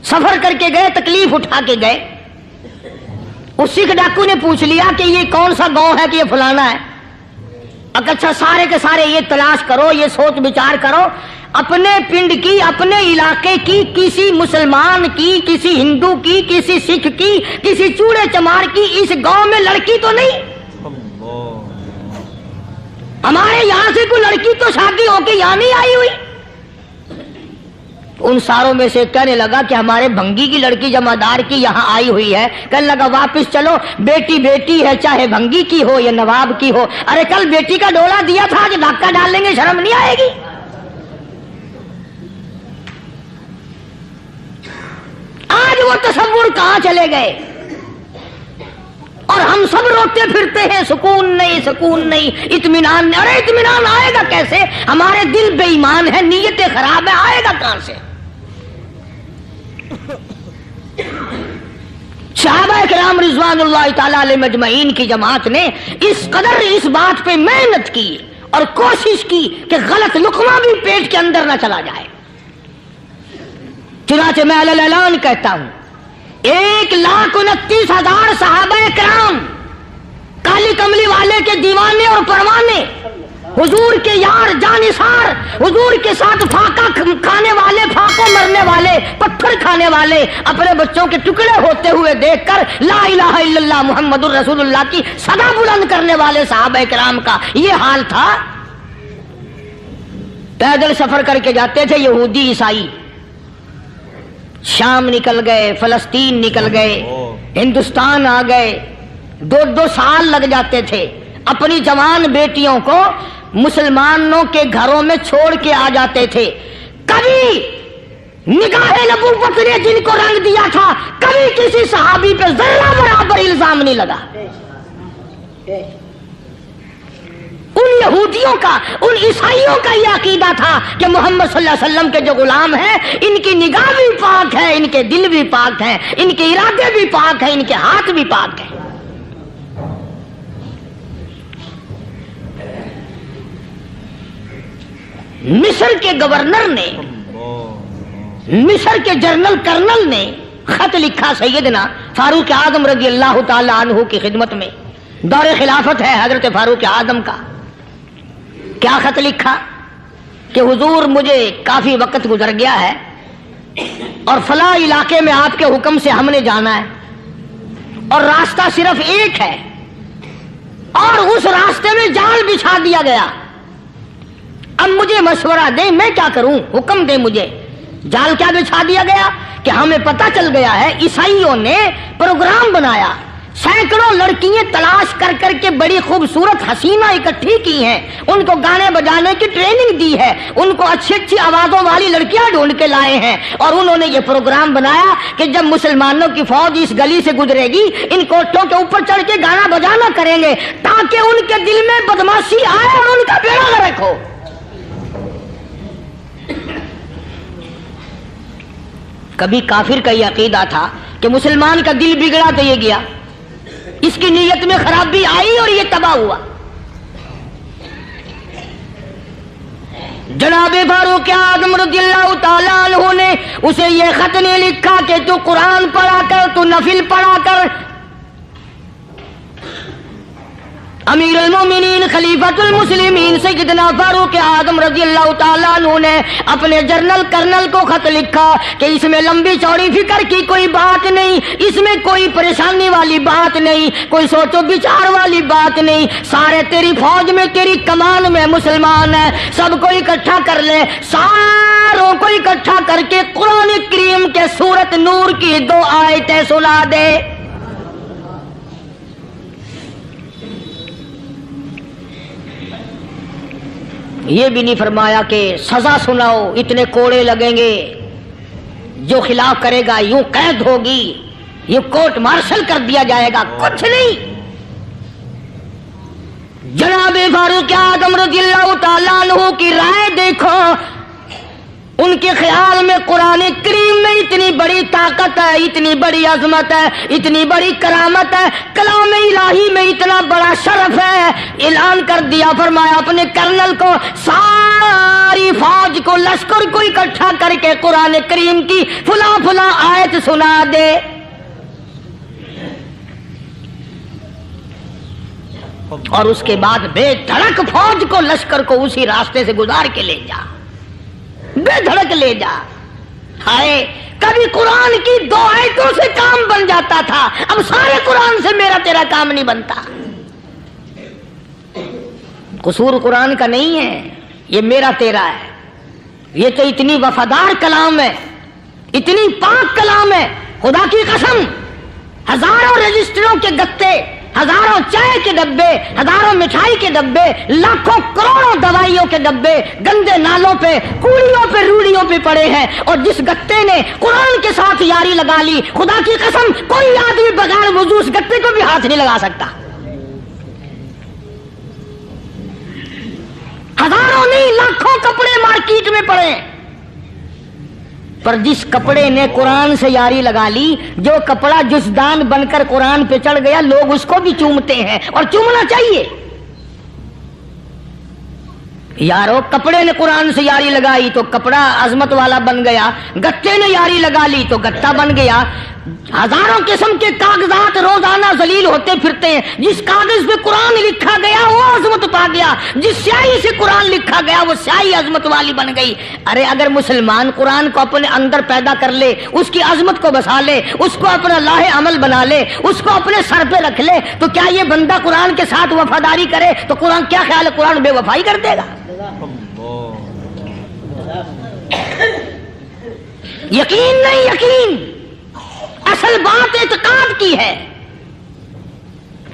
سفر کر کے گئے، تکلیف اٹھا کے گئے۔ اس سکھ ڈاکو نے پوچھ لیا کہ یہ کون سا گاؤں ہے کہ یہ فلانا ہے۔ اچھا سارے کے سارے یہ تلاش کرو، یہ سوچ بچار کرو، اپنے پنڈ کی، اپنے علاقے کی، کسی مسلمان کی، کسی ہندو کی، کسی سکھ کی، کسی چوڑے چمار کی اس گاؤں میں لڑکی تو نہیں؟ ہمارے یہاں سے کوئی لڑکی تو شادی ہو کے یہاں نہیں آئی ہوئی۔ ان ساروں میں سے کہنے لگا کہ ہمارے بھنگی کی لڑکی جمعدار کی یہاں آئی ہوئی ہے۔ کہنے لگا واپس چلو، بیٹی بیٹی ہے، چاہے بھنگی کی ہو یا نواب کی ہو۔ ارے کل بیٹی کا ڈولا دیا تھا، آج دھکا ڈال لیں گے، شرم نہیں آئے گی؟ آج وہ تصور کہاں چلے گئے؟ اور ہم سب روتے پھرتے ہیں، سکون نہیں، سکون نہیں، اطمینان نہیں۔ ارے اطمینان آئے گا کیسے؟ ہمارے دل بے ایمان ہے، نیتیں خراب ہے، آئے گا کہاں سے؟ صحابہ کرام رضوان اللہ تعالی علیہ مجمعین کی جماعت نے اس قدر اس بات پہ محنت کی اور کوشش کی کہ غلط لقمہ بھی پیٹ کے اندر نہ چلا جائے۔ چنانچہ میں علی الاعلان کہتا ہوں، 1,29,000 صحابہ کرام، کالی کملی والے کے دیوانے اور پروانے، حضور کے یار جانثار، حضور کے ساتھ پھاقا کھانے والے، پھاقوں مرنے والے، پتھر کھانے والے، اپنے بچوں کے ٹکڑے ہوتے ہوئے دیکھ کر لا الہ الا اللہ محمد الرسول اللہ کی صدا بلند کرنے والے صحابہ کرام کا یہ حال تھا۔ پیدل سفر کر کے جاتے تھے یہودی عیسائی، شام نکل گئے، فلسطین نکل گئے، ہندوستان آ گئے، 2 سال لگ جاتے تھے۔ اپنی جوان بیٹیوں کو مسلمانوں کے گھروں میں چھوڑ کے آ جاتے تھے۔ کبھی نگاہ نبوت نے جن کو رنگ دیا تھا، کبھی کسی صحابی پہ ذرہ برابر الزام نہیں لگا۔ ان یہودیوں کا، ان عیسائیوں کا یہ عقیدہ تھا کہ محمد صلی اللہ علیہ وسلم کے جو غلام ہیں، ان کی نگاہ بھی پاک ہے، ان کے دل بھی پاک ہیں، ان کے ارادے بھی پاک ہیں، ان کے ہاتھ بھی پاک ہیں۔ مصر کے گورنر نے، مصر کے جنرل کرنل نے خط لکھا سیدنا فاروق اعظم رضی اللہ تعالی عنہ کی خدمت میں، دور خلافت ہے حضرت فاروق اعظم کا۔ کیا خط لکھا کہ حضور مجھے کافی وقت گزر گیا ہے اور فلاں علاقے میں آپ کے حکم سے ہم نے جانا ہے اور راستہ صرف ایک ہے اور اس راستے میں جال بچھا دیا گیا۔ اب مجھے مشورہ دیں، میں کیا کروں، حکم دیں مجھے۔ جال کیا بچھا دیا گیا کہ ہمیں پتہ چل گیا ہے عیسائیوں نے پروگرام بنایا، سینکڑوں لڑکیاں تلاش کر کر کے بڑی خوبصورت حسینہ اکٹھی کی ہیں، ان کو گانے بجانے کی ٹریننگ دی ہے، ان کو اچھی اچھی آوازوں والی لڑکیاں ڈھونڈ کے لائے ہیں، اور انہوں نے یہ پروگرام بنایا کہ جب مسلمانوں کی فوج اس گلی سے گزرے گی ان کوٹھوں کے اوپر چڑھ کے گانا بجانا کریں گے تاکہ ان کے دل میں بدماشی آئے اور ان کا بیڑا غرق ہو۔ کبھی کافر کا یہ عقیدہ تھا کہ مسلمان کا دل بگڑا تو یہ گیا، اس کی نیت میں خرابی آئی اور یہ تباہ ہوا۔ جناب فاروق اعظم رضی اللہ تعالیٰ عنہ نے اسے یہ خط نہیں لکھا کہ تو قرآن پڑھا کر، تو نفل پڑھا کر۔ امیر المومنین خلیفۃ المسلمین سیدنا فاروق اعظم رضی اللہ تعالیٰ عنہ نے اپنے جنرل کرنل کو خط لکھا کہ اس میں لمبی چوڑی فکر کی کوئی بات نہیں، اس میں کوئی پریشانی والی بات نہیں، کوئی سوچ و بچار والی بات نہیں، سارے تیری فوج میں تیری کمان میں مسلمان ہیں، سب کو اکٹھا کر لے، ساروں کو اکٹھا کر کے قرآن کریم کے سورۃ نور کی 2 آیتیں سنا دے۔ یہ بھی نہیں فرمایا کہ سزا سناؤ، اتنے کوڑے لگیں گے، جو خلاف کرے گا یوں قید ہوگی، یہ کورٹ مارشل کر دیا جائے گا، کچھ نہیں۔ جناب فاروق اعظم رضی اللہ تعالیٰ عنہ کی رائے دیکھو، ان کے خیال میں قرآن کریم میں اتنی بڑی طاقت ہے، اتنی بڑی عظمت ہے، اتنی بڑی کرامت ہے، کلام الہی میں اتنا بڑا شرف ہے، اعلان کر دیا، فرمایا اپنے کرنل کو ساری فوج کو، لشکر کو اکٹھا کر کے قرآن کریم کی فلاں فلاں آیت سنا دے۔ اور اس کے بعد بے دھڑک فوج کو، لشکر کو اسی راستے سے گزار کے لے جا، بے دھڑک لے جا۔ ہائے کبھی قرآن کی 2 آیتوں سے کام بن جاتا تھا، اب سارے قرآن سے میرا تیرا کام نہیں بنتا۔ قصور قرآن کا نہیں ہے، یہ میرا تیرا ہے، یہ تو اتنی وفادار کلام ہے، اتنی پاک کلام ہے، خدا کی قسم ہزاروں رجسٹروں کے گتے، ہزاروں چائے کے ڈبے، ہزاروں مٹھائی کے ڈبے، لاکھوں کروڑوں دوائیوں کے ڈبے گندے نالوں پہ، کوڑیوں پہ، روڑیوں پہ پڑے ہیں، اور جس گتے نے قرآن کے ساتھ یاری لگا لی، خدا کی قسم کوئی آدمی بغیر وضو اس گتے کو بھی ہاتھ نہیں لگا سکتا۔ ہزاروں نہیں لاکھوں کپڑے مارکیٹ میں پڑے، پر جس کپڑے نے قرآن سے یاری لگا لی، جو کپڑا جزدان بن کر قرآن پہ چڑھ گیا، لوگ اس کو بھی چومتے ہیں، اور چومنا چاہیے۔ یارو کپڑے نے قرآن سے یاری لگائی تو کپڑا عظمت والا بن گیا، گتے نے یاری لگا لی تو گتا بن گیا۔ ہزاروں قسم کے کاغذات روزانہ ذلیل ہوتے پھرتے ہیں، جس کاغذ پہ قرآن لکھا گیا وہ عظمت پا گیا، جس سیاہی سے قرآن لکھا گیا وہ سیاہی عظمت والی بن گئی۔ ارے اگر مسلمان قرآن کو اپنے اندر پیدا کر لے، اس کی عظمت کو بسا لے، اس کو اپنا لاہ عمل بنا لے، اس کو اپنے سر پہ رکھ لے، تو کیا یہ بندہ قرآن کے ساتھ وفاداری کرے تو قرآن کیا خیال ہے قرآن بے وفائی کر دے گا؟ یقین نہیں، یقین اصل بات اعتقاد کی ہے۔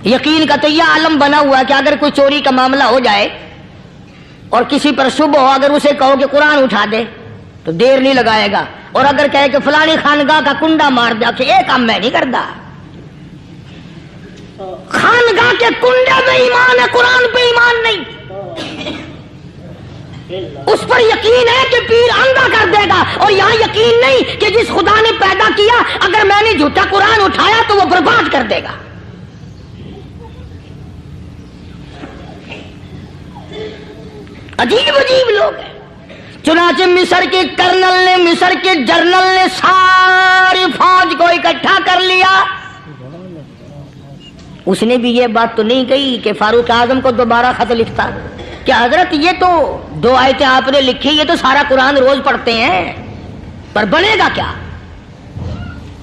یقین کا تو یہ عالم بنا ہوا ہے کہ اگر کوئی چوری کا معاملہ ہو جائے اور کسی پر شبہ ہو، اگر اسے کہو کہ قرآن اٹھا دے تو دیر نہیں لگائے گا، اور اگر کہے کہ فلانی خانگاہ کا کنڈا مار دیا کہ یہ کام میں نہیں کرتا۔ خانگاہ کے کنڈے پہ ایمان ہے، قرآن پہ ایمان نہیں۔ اس پر یقین ہے کہ پیر اندھا کر دے گا، اور یہاں یقین نہیں کہ جس خدا نے پیدا کیا اگر میں نے جھوٹا قرآن اٹھایا تو وہ برباد کر دے گا۔ عجیب عجیب لوگ ہیں۔ چنانچہ مصر کے کرنل نے، مصر کے جنرل نے ساری فوج کو اکٹھا کر لیا۔ اس نے بھی یہ بات تو نہیں کہی کہ فاروق اعظم کو دوبارہ خط لکھتا کہ حضرت یہ تو 2 آیتیں آپ نے لکھی، یہ تو سارا قرآن روز پڑھتے ہیں، پر بنے گا کیا؟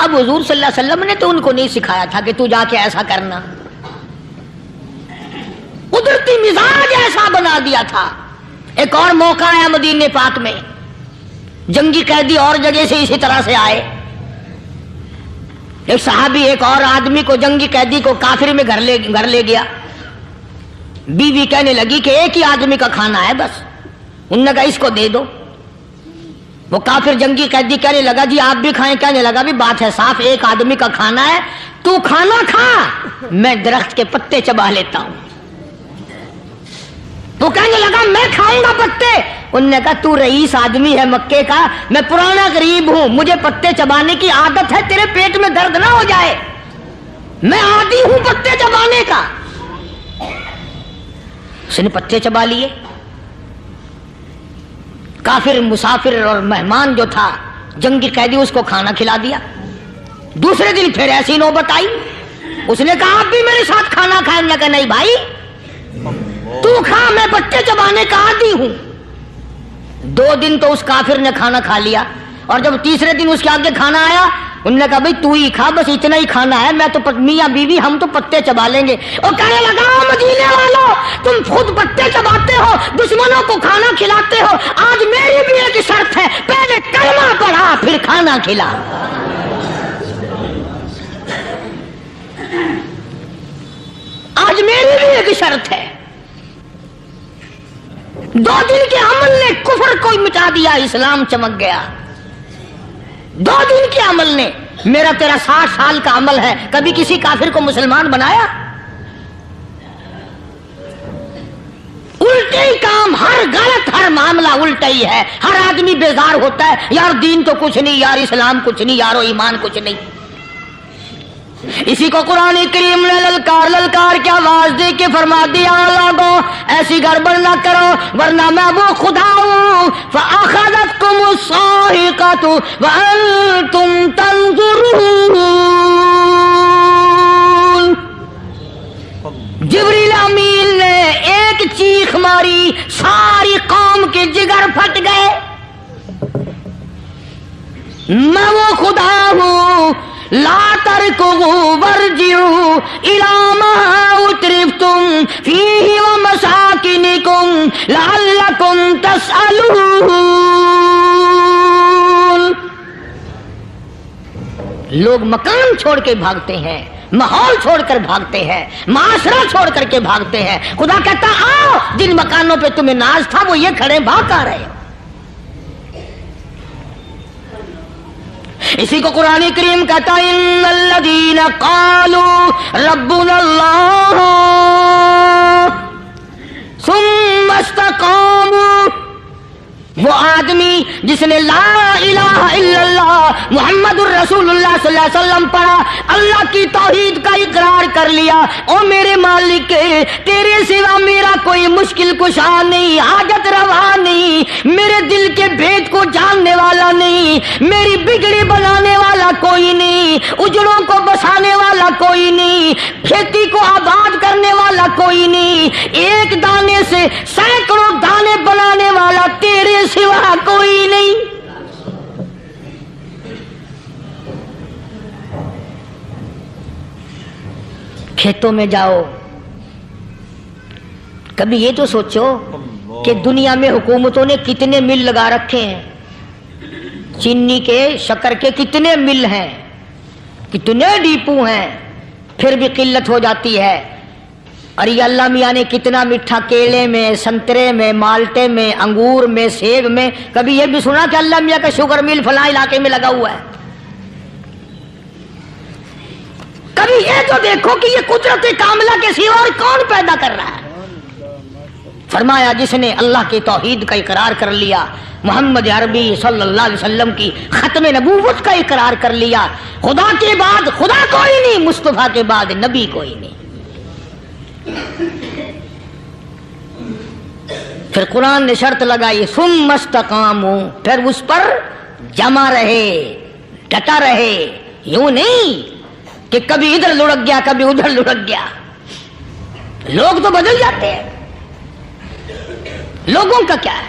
اب حضور صلی اللہ علیہ وسلم نے تو ان کو نہیں سکھایا تھا کہ تو جا کے ایسا کرنا، قدرتی مزاج ایسا بنا دیا تھا۔ ایک اور موقع آیا مدینے پاک میں، جنگی قیدی اور جگہ سے اسی طرح سے آئے، ایک صحابی ایک اور آدمی کو، جنگی قیدی کو کافر میں گھر لے گیا۔ بیوی کہنے لگی کہ ایک ہی آدمی کا کھانا ہے بس، انہوں نے کہا اس کو دے دو۔ وہ کافر جنگی قیدی کہنے لگا جی آپ بھی کھائیں، کہنے لگا بھی بات ہے صاف، ایک آدمی کا کھانا ہے، تو کھانا کھا، میں درخت کے پتے چبا لیتا ہوں۔ تو کہنے لگا میں کھاؤں گا پتے، انہوں نے کہا تو رئیس آدمی ہے مکے کا، میں پرانا غریب ہوں، مجھے پتے چبانے کی عادت ہے، تیرے پیٹ میں درد نہ ہو جائے، میں عادی ہوں پتے چبانے کا۔ اس نے پتے چبا لیے۔ کافر مسافر اور مہمان جو تھا جنگی قیدی، اس کو کھانا کھلا دیا۔ دوسرے دن پھر ایسی نوبت آئی، اس نے کہا آپ بھی میرے ساتھ کھانا کھائیں؟ نے کہا نہیں بھائی تو کھا، میں پتے چبانے کا عادی ہوں۔ 2 دن تو اس کافر نے کھانا کھا لیا، اور جب تیسرے دن اس کے آگے کھانا آیا، انہوں نے کہا بھائی تو ہی کھا، بس اتنا ہی کھانا ہے، میں تو میاں بیوی ہم تو پتے چبا لیں گے۔ اور کہنے لگا مدینے والوں تم خود پتے چباتے ہو، دشمنوں کو کھانا کھلاتے ہو، آج میری بھی ایک شرط ہے، پہلے کلمہ پڑھا پھر کھانا کھلا۔ آج میری بھی ایک شرط ہے۔ 2 دن کے عمل نے کفر کو مٹا دیا، اسلام چمک گیا۔ 2 دن کے عمل نے، میرا تیرا 60 سال کا عمل ہے، کبھی کسی کافر کو مسلمان بنایا؟ الٹے ہی کام، ہر غلط، ہر معاملہ الٹا ہی ہے۔ ہر آدمی بیزار ہوتا ہے، یار دین تو کچھ نہیں، یار اسلام کچھ نہیں، یارو ایمان کچھ نہیں۔ اسی کو قرآن کریم نے للکار کے آواز دے کے فرما دیا لوگوں ایسی گڑبڑ نہ کرو ورنہ میں وہ خدا ہوں فَأَخَذَتْكُمُ الصَّاعِقَةُ وَأَنْتُمْ تَنْظُرُونَ۔ جبریل امین نے ایک چیخ ماری، ساری قوم کے جگر پھٹ گئے۔ میں وہ خدا ہوں لا تركضوا وارجعوا إلى ما أترفتم فيه ومساكنكم لعلكم تسألون۔ لوگ مکان چھوڑ کے بھاگتے ہیں، ماحول چھوڑ کر بھاگتے ہیں، معاشرہ چھوڑ کر کے بھاگتے ہیں۔ خدا کہتا آؤ جن مکانوں پہ تمہیں ناز تھا وہ یہ کھڑے بھاگ آ رہے ہو۔ اسی کو قرآن کریم کہتا ہے ان الذین قالوا ربنا اللہ ثم استقاموا، وہ آدمی جس نے لا الہ الا اللہ محمد الرسول اللہ صلی اللہ علیہ وسلم پڑھا، اللہ کی توحید کا اقرار کر لیا، او میرے مالک تیرے سوا میرا کوئی مشکل کشا نہیں، حاجت روا نہیں، میرے دل کے بھید کو جاننے والا نہیں، میری بگڑی بنانے والا کوئی نہیں، اجڑوں کو بسانے والا کوئی نہیں، کھیتی کو آباد کرنے والا کوئی نہیں، ایک دانے سے سینکڑوں دانے بنانے والا تیرے سوا کوئی نہیں۔ کھیتوں میں جاؤ، کبھی یہ تو سوچو کہ دنیا میں حکومتوں نے کتنے مل لگا رکھے ہیں، چینی کے، شکر کے کتنے مل ہیں، کتنے ڈیپو ہیں، پھر بھی قلت ہو جاتی ہے۔ اور یہ اللہ میاں نے کتنا میٹھا کیلے میں، سنترے میں، مالٹے میں، انگور میں، سیب میں، کبھی یہ بھی سنا کہ اللہ میاں کا شوگر مل فلاں علاقے میں لگا ہوا ہے؟ کبھی یہ تو دیکھو کہ یہ قدرت کاملہ کے سوا اور کون پیدا کر رہا ہے؟ فرمایا جس نے اللہ کی توحید کا اقرار کر لیا، محمد عربی صلی اللہ علیہ وسلم کی ختم نبوت کا اقرار کر لیا، خدا کے بعد خدا کوئی نہیں، مصطفیٰ کے بعد نبی کوئی نہیں۔ پھر قرآن نے شرط لگائی ثم استقاموا، پھر اس پر جمع رہے، ڈٹا رہے، یوں نہیں کہ کبھی ادھر لڑک گیا کبھی ادھر لڑک گیا۔ لوگ تو بدل جاتے ہیں، لوگوں کا کیا ہے؟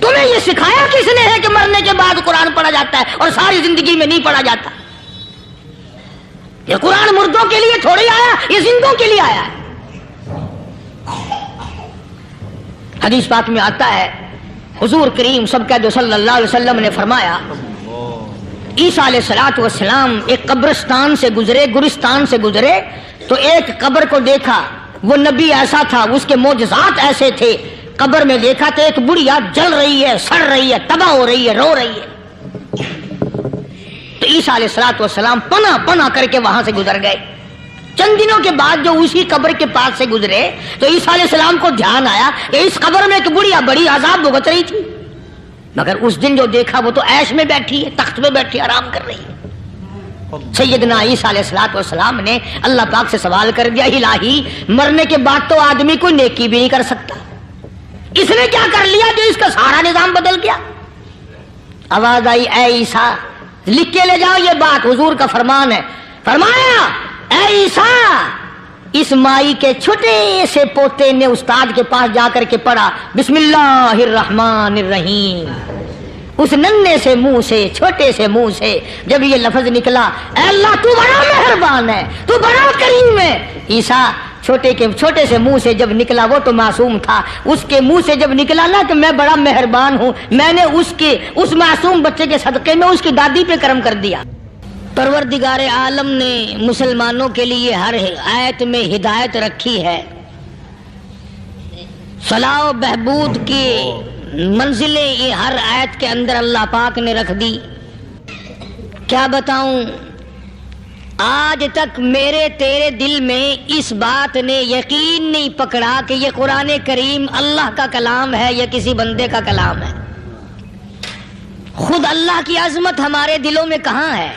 تمہیں یہ سکھایا کس نے ہے کہ مرنے کے بعد قرآن پڑھا جاتا ہے اور ساری زندگی میں نہیں پڑھا جاتا؟ یہ قرآن مردوں کے لیے تھوڑی آیا، یہ زندوں کے لیے آیا ہے۔ حدیث پاک میں آتا ہے حضور کریم صلی اللہ علیہ وسلم نے فرمایا عیسیٰ علیہ السلام ایک قبرستان سے گزرے، گورستان سے گزرے تو ایک قبر کو دیکھا، وہ نبی ایسا تھا، اس کے معجزات ایسے تھے، قبر میں دیکھا تو ایک بڑھیا جل رہی ہے، سڑ رہی ہے، تباہ ہو رہی ہے، رو رہی ہے۔ تو عیسیٰ علیہ السلام پناہ پناہ کر کے وہاں سے گزر گئے۔ چند دنوں کے بعد جو اسی قبر کے پاس سے گزرے تو عیسیٰ علیہ السلام کو دھیان آیا کہ اس قبر میں ایک بڑھیا بڑی عذاب بھگت رہی تھی، مگر اس دن جو دیکھا وہ تو عیش میں بیٹھی ہے، تخت میں بیٹھی آرام کر رہی ہے۔ سیدنا عیسیٰ علیہ السلام نے اللہ پاک سے سوال کر دیا، الہی مرنے کے بعد تو آدمی کوئی نیکی بھی نہیں کر سکتا، اس نے کیا کر لیا جو اس کا سارا نظام بدل گیا؟ آواز آئی، اے عیسیٰ لکھ کے لے جاؤ یہ بات، حضور کا فرمان ہے۔ فرمایا، اے عیسیٰ، اس مائی کے چھوٹے سے پوتے نے استاد کے پاس جا کر کے پڑھا بسم اللہ الرحمن الرحیم، اس ننھے سے منہ سے، چھوٹے سے منہ سے جب یہ لفظ نکلا، اے اللہ تو بڑا مہربان ہے، تو بڑا کریم ہے۔ عیسیٰ چھوٹے سے منہ سے جب نکلا، وہ تو معصوم تھا، اس کے منہ سے جب نکلا نا کہ میں بڑا مہربان ہوں، میں نے اس معصوم بچے کے صدقے میں اس کی دادی پہ کرم کر دیا۔ پروردگار عالم نے مسلمانوں کے لیے ہر آیت میں ہدایت رکھی ہے، صلاح و بہبود کی منزلیں یہ ہر آیت کے اندر اللہ پاک نے رکھ دی۔ کیا بتاؤں، آج تک میرے تیرے دل میں اس بات نے یقین نہیں پکڑا کہ یہ قرآن کریم اللہ کا کلام ہے یا کسی بندے کا کلام ہے۔ خود اللہ کی عظمت ہمارے دلوں میں کہاں ہے؟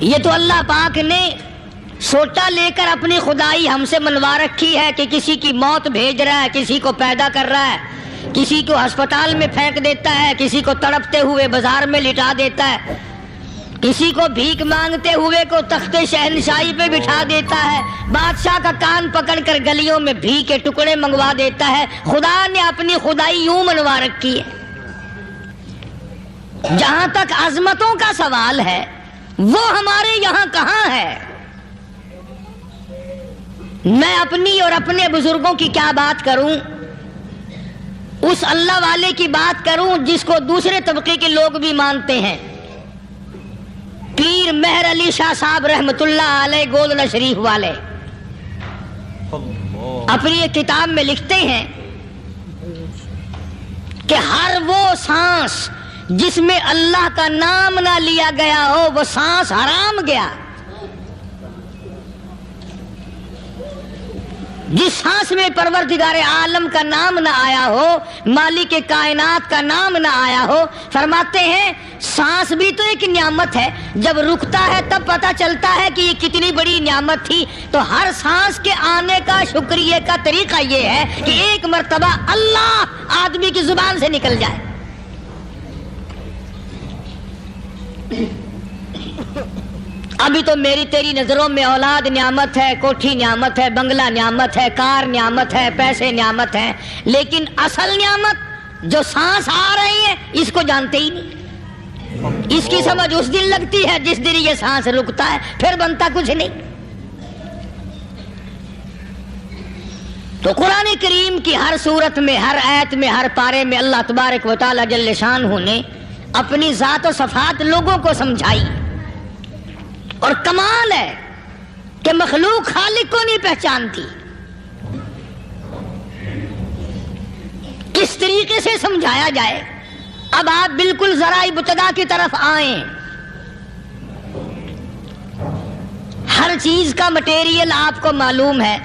یہ تو اللہ پاک نے سوٹا لے کر اپنی خدائی ہم سے منوا رکھی ہے کہ کسی کی موت بھیج رہا ہے، کسی کو پیدا کر رہا ہے، کسی کو ہسپتال میں پھینک دیتا ہے، کسی کو تڑپتے ہوئے بازار میں لٹا دیتا ہے، کسی کو بھیک مانگتے ہوئے کو تخت شہنشاہی پہ بٹھا دیتا ہے، بادشاہ کا کان پکڑ کر گلیوں میں بھیک کے ٹکڑے منگوا دیتا ہے۔ خدا نے اپنی خدائی یوں منوا رکھی ہے۔ جہاں تک عظمتوں کا سوال ہے وہ ہمارے یہاں کہاں ہے؟ میں اپنی اور اپنے بزرگوں کی کیا بات کروں، اس اللہ والے کی بات کروں جس کو دوسرے طبقے کے لوگ بھی مانتے ہیں، پیر مہر علی شاہ صاحب رحمت اللہ علیہ گولڈن شریف والے اپنی ایک کتاب میں لکھتے ہیں کہ ہر وہ سانس جس میں اللہ کا نام نہ لیا گیا ہو وہ سانس حرام گیا۔ جس سانس میں پروردگار عالم کا نام نہ آیا ہو، مالک کائنات کا نام نہ آیا ہو، فرماتے ہیں سانس بھی تو ایک نعمت ہے، جب رکتا ہے تب پتہ چلتا ہے کہ یہ کتنی بڑی نعمت تھی۔ تو ہر سانس کے آنے کا شکریہ کا طریقہ یہ ہے کہ ایک مرتبہ اللہ آدمی کی زبان سے نکل جائے۔ ابھی تو میری تیری نظروں میں اولاد نعمت ہے، کوٹھی نعمت ہے، بنگلہ نعمت ہے، کار نعمت ہے، پیسے نعمت ہیں، لیکن اصل نعمت جو سانس آ رہی ہے اس کو جانتے ہی نہیں۔ اس کی سمجھ اس دن لگتی ہے جس دن یہ سانس رکتا ہے، پھر بنتا کچھ نہیں۔ تو قرآن کریم کی ہر صورت میں، ہر آیت میں، ہر پارے میں اللہ تبارک و تعالی جل شانہ نے اپنی ذات و صفات لوگوں کو سمجھائی۔ اور کمال ہے کہ مخلوق خالق کو نہیں پہچانتی۔ کس طریقے سے سمجھایا جائے؟ اب آپ بالکل ذرا ابتدا کی طرف آئیں۔ ہر چیز کا مٹیریل آپ کو معلوم ہے،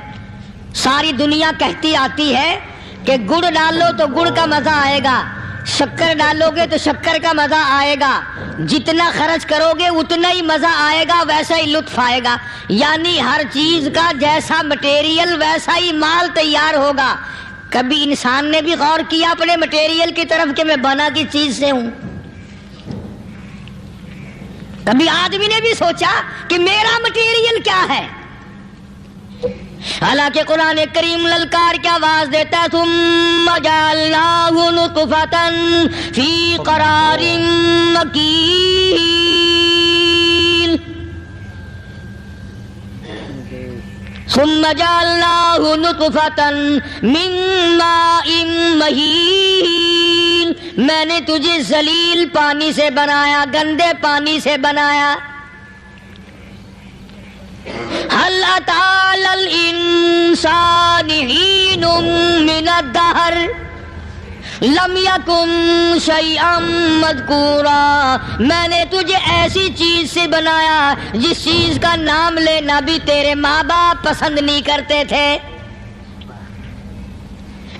ساری دنیا کہتی آتی ہے کہ گڑ ڈالو تو گڑ کا مزہ آئے گا، شکر ڈالو گے تو شکر کا مزہ آئے گا، جتنا خرچ کرو گے اتنا ہی مزہ آئے گا، ویسا ہی لطف آئے گا۔ یعنی ہر چیز کا جیسا مٹیریل ویسا ہی مال تیار ہوگا۔ کبھی انسان نے بھی غور کیا اپنے مٹیریل کی طرف کہ میں بنا کس چیز سے ہوں؟ کبھی آدمی نے بھی سوچا کہ میرا مٹیریل کیا ہے؟ حالانکہ قرآن کریم للکار کی آواز دیتا ہے ثم جعلناہ نطفۃ فی قرار مکین، ثم جعلناہ نطفۃ من ماء مہین، میں نے تجھے ذلیل پانی سے بنایا، گندے پانی سے بنایا. هل أتى على الإنسان حين من الدهر لم يكن شيئا مذكورا، میں نے تجھے ایسی چیز سے بنایا جس چیز کا نام لینا بھی تیرے ماں باپ پسند نہیں کرتے تھے.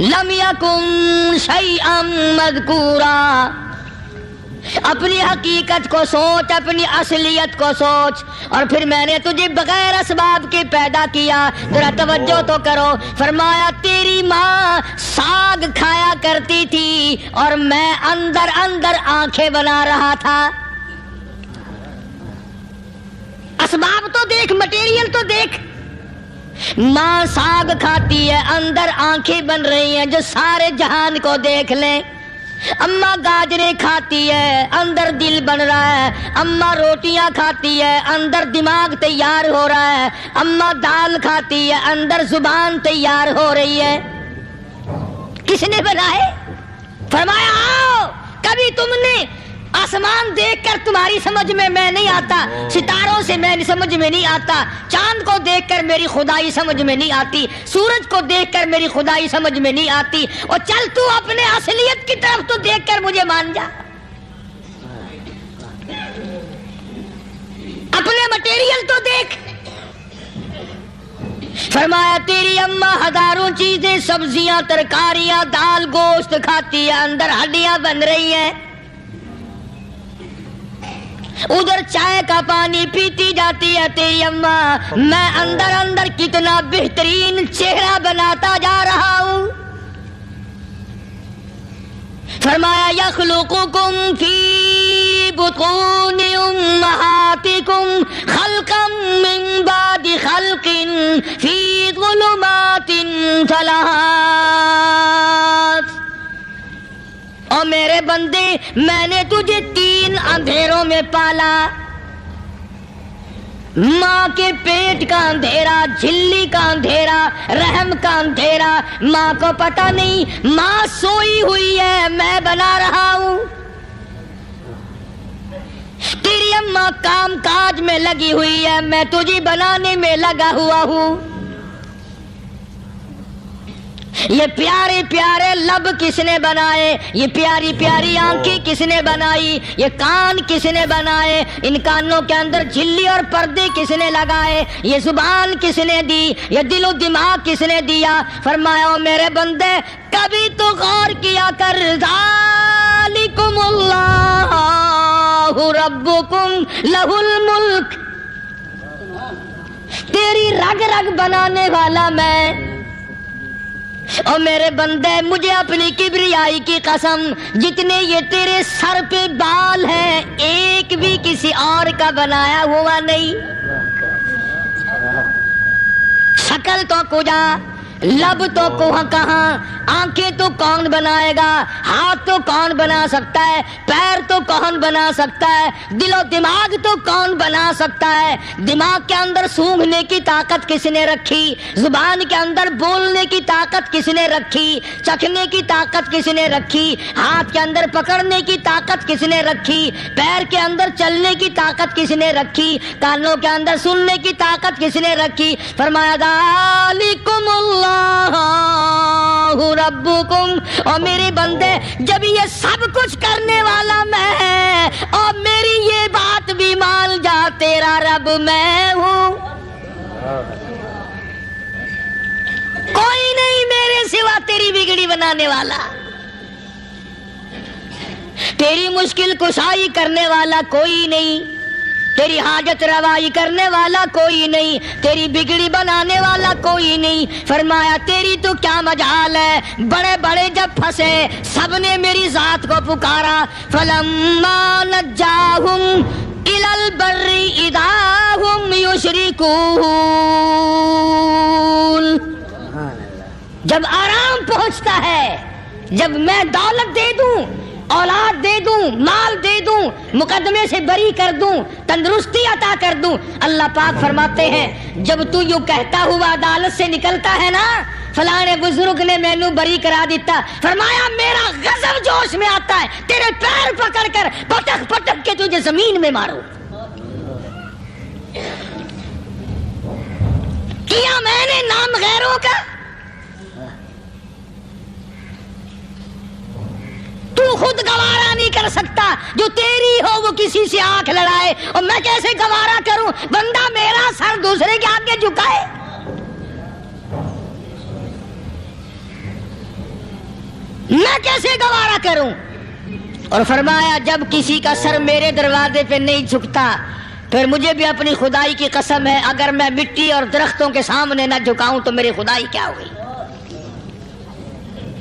لم يكن شيئا مذكورا، اپنی حقیقت کو سوچ، اپنی اصلیت کو سوچ. اور پھر میں نے تجھے بغیر اسباب کے پیدا کیا. ذرا توجہ تو کرو. فرمایا تیری ماں ساگ کھایا کرتی تھی اور میں اندر اندر آنکھیں بنا رہا تھا. اسباب تو دیکھ، مٹیریل تو دیکھ. ماں ساگ کھاتی ہے، اندر آنکھیں بن رہی ہیں جو سارے جہان کو دیکھ لیں. اماں گاجریں کھاتی ہے، اندر دل بن رہا ہے. اماں روٹیاں کھاتی ہے، اندر دماغ تیار ہو رہا ہے. اماں دال کھاتی ہے، اندر زبان تیار ہو رہی ہے. کس نے بنائے؟ فرمایا آؤ، کبھی تم نے آسمان دیکھ کر تمہاری سمجھ میں نہیں آتا، ستاروں سے میں سمجھ میں نہیں آتا، چاند کو دیکھ کر میری خدائی سمجھ میں نہیں آتی، سورج کو دیکھ کر میری خدائی سمجھ میں نہیں آتی. اور چل تو اپنے اصلیت کی طرف تو دیکھ کر مجھے مان جا، اپنے مٹیریل تو دیکھ. فرمایا تیری اماں ہزاروں چیزیں، سبزیاں، ترکاریاں، دال، گوشت کھاتی ہے، اندر ہڈیاں بن رہی ہیں. ادھر چائے کا پانی پیتی جاتی ہے تیری اماں، میں اندر اندر کتنا بہترین چہرہ بناتا جا رہا ہوں. فرمایا یخلقکم فی بطون امہاتکم خلقا من بعد خلق فی ظلمات ثلاث. اور میرے بندے میں نے تجھے 3 اندھیروں میں پالا. ماں کے پیٹ کا اندھیرا، جھلی کا اندھیرا، رحم کا اندھیرا. ماں کو پتہ نہیں، ماں سوئی ہوئی ہے، میں بنا رہا ہوں. تیری اماں کام کاج میں لگی ہوئی ہے، میں تجھے بنانے میں لگا ہوا ہوں. یہ پیارے پیارے لب کس نے بنائے؟ یہ پیاری پیاری آنکھیں کس نے بنائی؟ یہ کان کس نے بنائے؟ ان کانوں کے اندر جھلی اور پردے کس نے لگائے؟ یہ زبان کس نے دی؟ یہ دل و دماغ کس نے دیا؟ فرمایا میرے بندے کبھی تو غور کیا کر، ذالکم اللہ ربکم لہ الملک. تیری رگ رگ بنانے والا میں. اور میرے بندے مجھے اپنی کبریائی کی قسم، جتنے یہ تیرے سر پہ بال ہیں ایک بھی کسی اور کا بنایا ہوا نہیں. شکل تو کجا، لب تو کہاں، آنکھیں تو کون بنائے گا، ہاتھ تو کون بنا سکتا ہے، پیر تو کون بنا سکتا ہے، دل و دماغ تو کون بنا سکتا ہے. دماغ کے اندر سونگھنے کی طاقت کس نے رکھی؟ زبان کے اندر بولنے کی طاقت کس نے رکھی؟ چکھنے کی طاقت کس نے رکھی؟ ہاتھ کے اندر پکڑنے کی طاقت کس نے رکھی؟ پیر کے اندر چلنے کی طاقت کس نے رکھی؟ کانوں کے اندر سننے کی طاقت کس نے رکھی؟ فرمایا ذالکم اللہ ربکم. اور میرے بندے جب یہ سب کچھ کرنے والا میں اور میری یہ بات بھی مان جا، تیرا رب میں ہوں. کوئی نہیں میرے سوا تیری بگڑی بنانے والا، تیری مشکل کشائی کرنے والا کوئی نہیں، تیری حاجت روائی کرنے والا کوئی نہیں، تیری بگڑی بنانے والا کوئی نہیں. فرمایا تیری تو کیا مجال ہے، بڑے بڑے جب پھنسے سب نے میری ذات کو پکارا. فلما نجاہم الی البر اذا ہم یشرکون. جب میں دولت دے دوں، اولاد دے دوں، مال دے دوں، مقدمے سے بری کر دوں، تندرستی عطا کر دوں، اللہ پاک فرماتے ہیں جب تو یوں کہتا ہوا عدالت سے نکلتا ہے نا فلاں بزرگ نے مینوں بری کرا دیتا، فرمایا میرا غضب جوش میں آتا ہے تیرے پیر پکڑ کر پٹک پٹک کے تجھے زمین میں ماروں۔ کیا میں نے نام غیروں کا؟ تو خود گوارا نہیں کر سکتا، جو تیری ہو وہ کسی سے آنکھ لڑائے، اور میں کیسے گوارا کروں بندہ میرا سر دوسرے کے آگے جھکائے؟ میں کیسے گوارا کروں؟ اور فرمایا جب کسی کا سر میرے دروازے پہ نہیں جھکتا پھر مجھے بھی اپنی خدائی کی قسم ہے اگر میں مٹی اور درختوں کے سامنے نہ جھکاؤں تو میری خدائی کیا ہوئی؟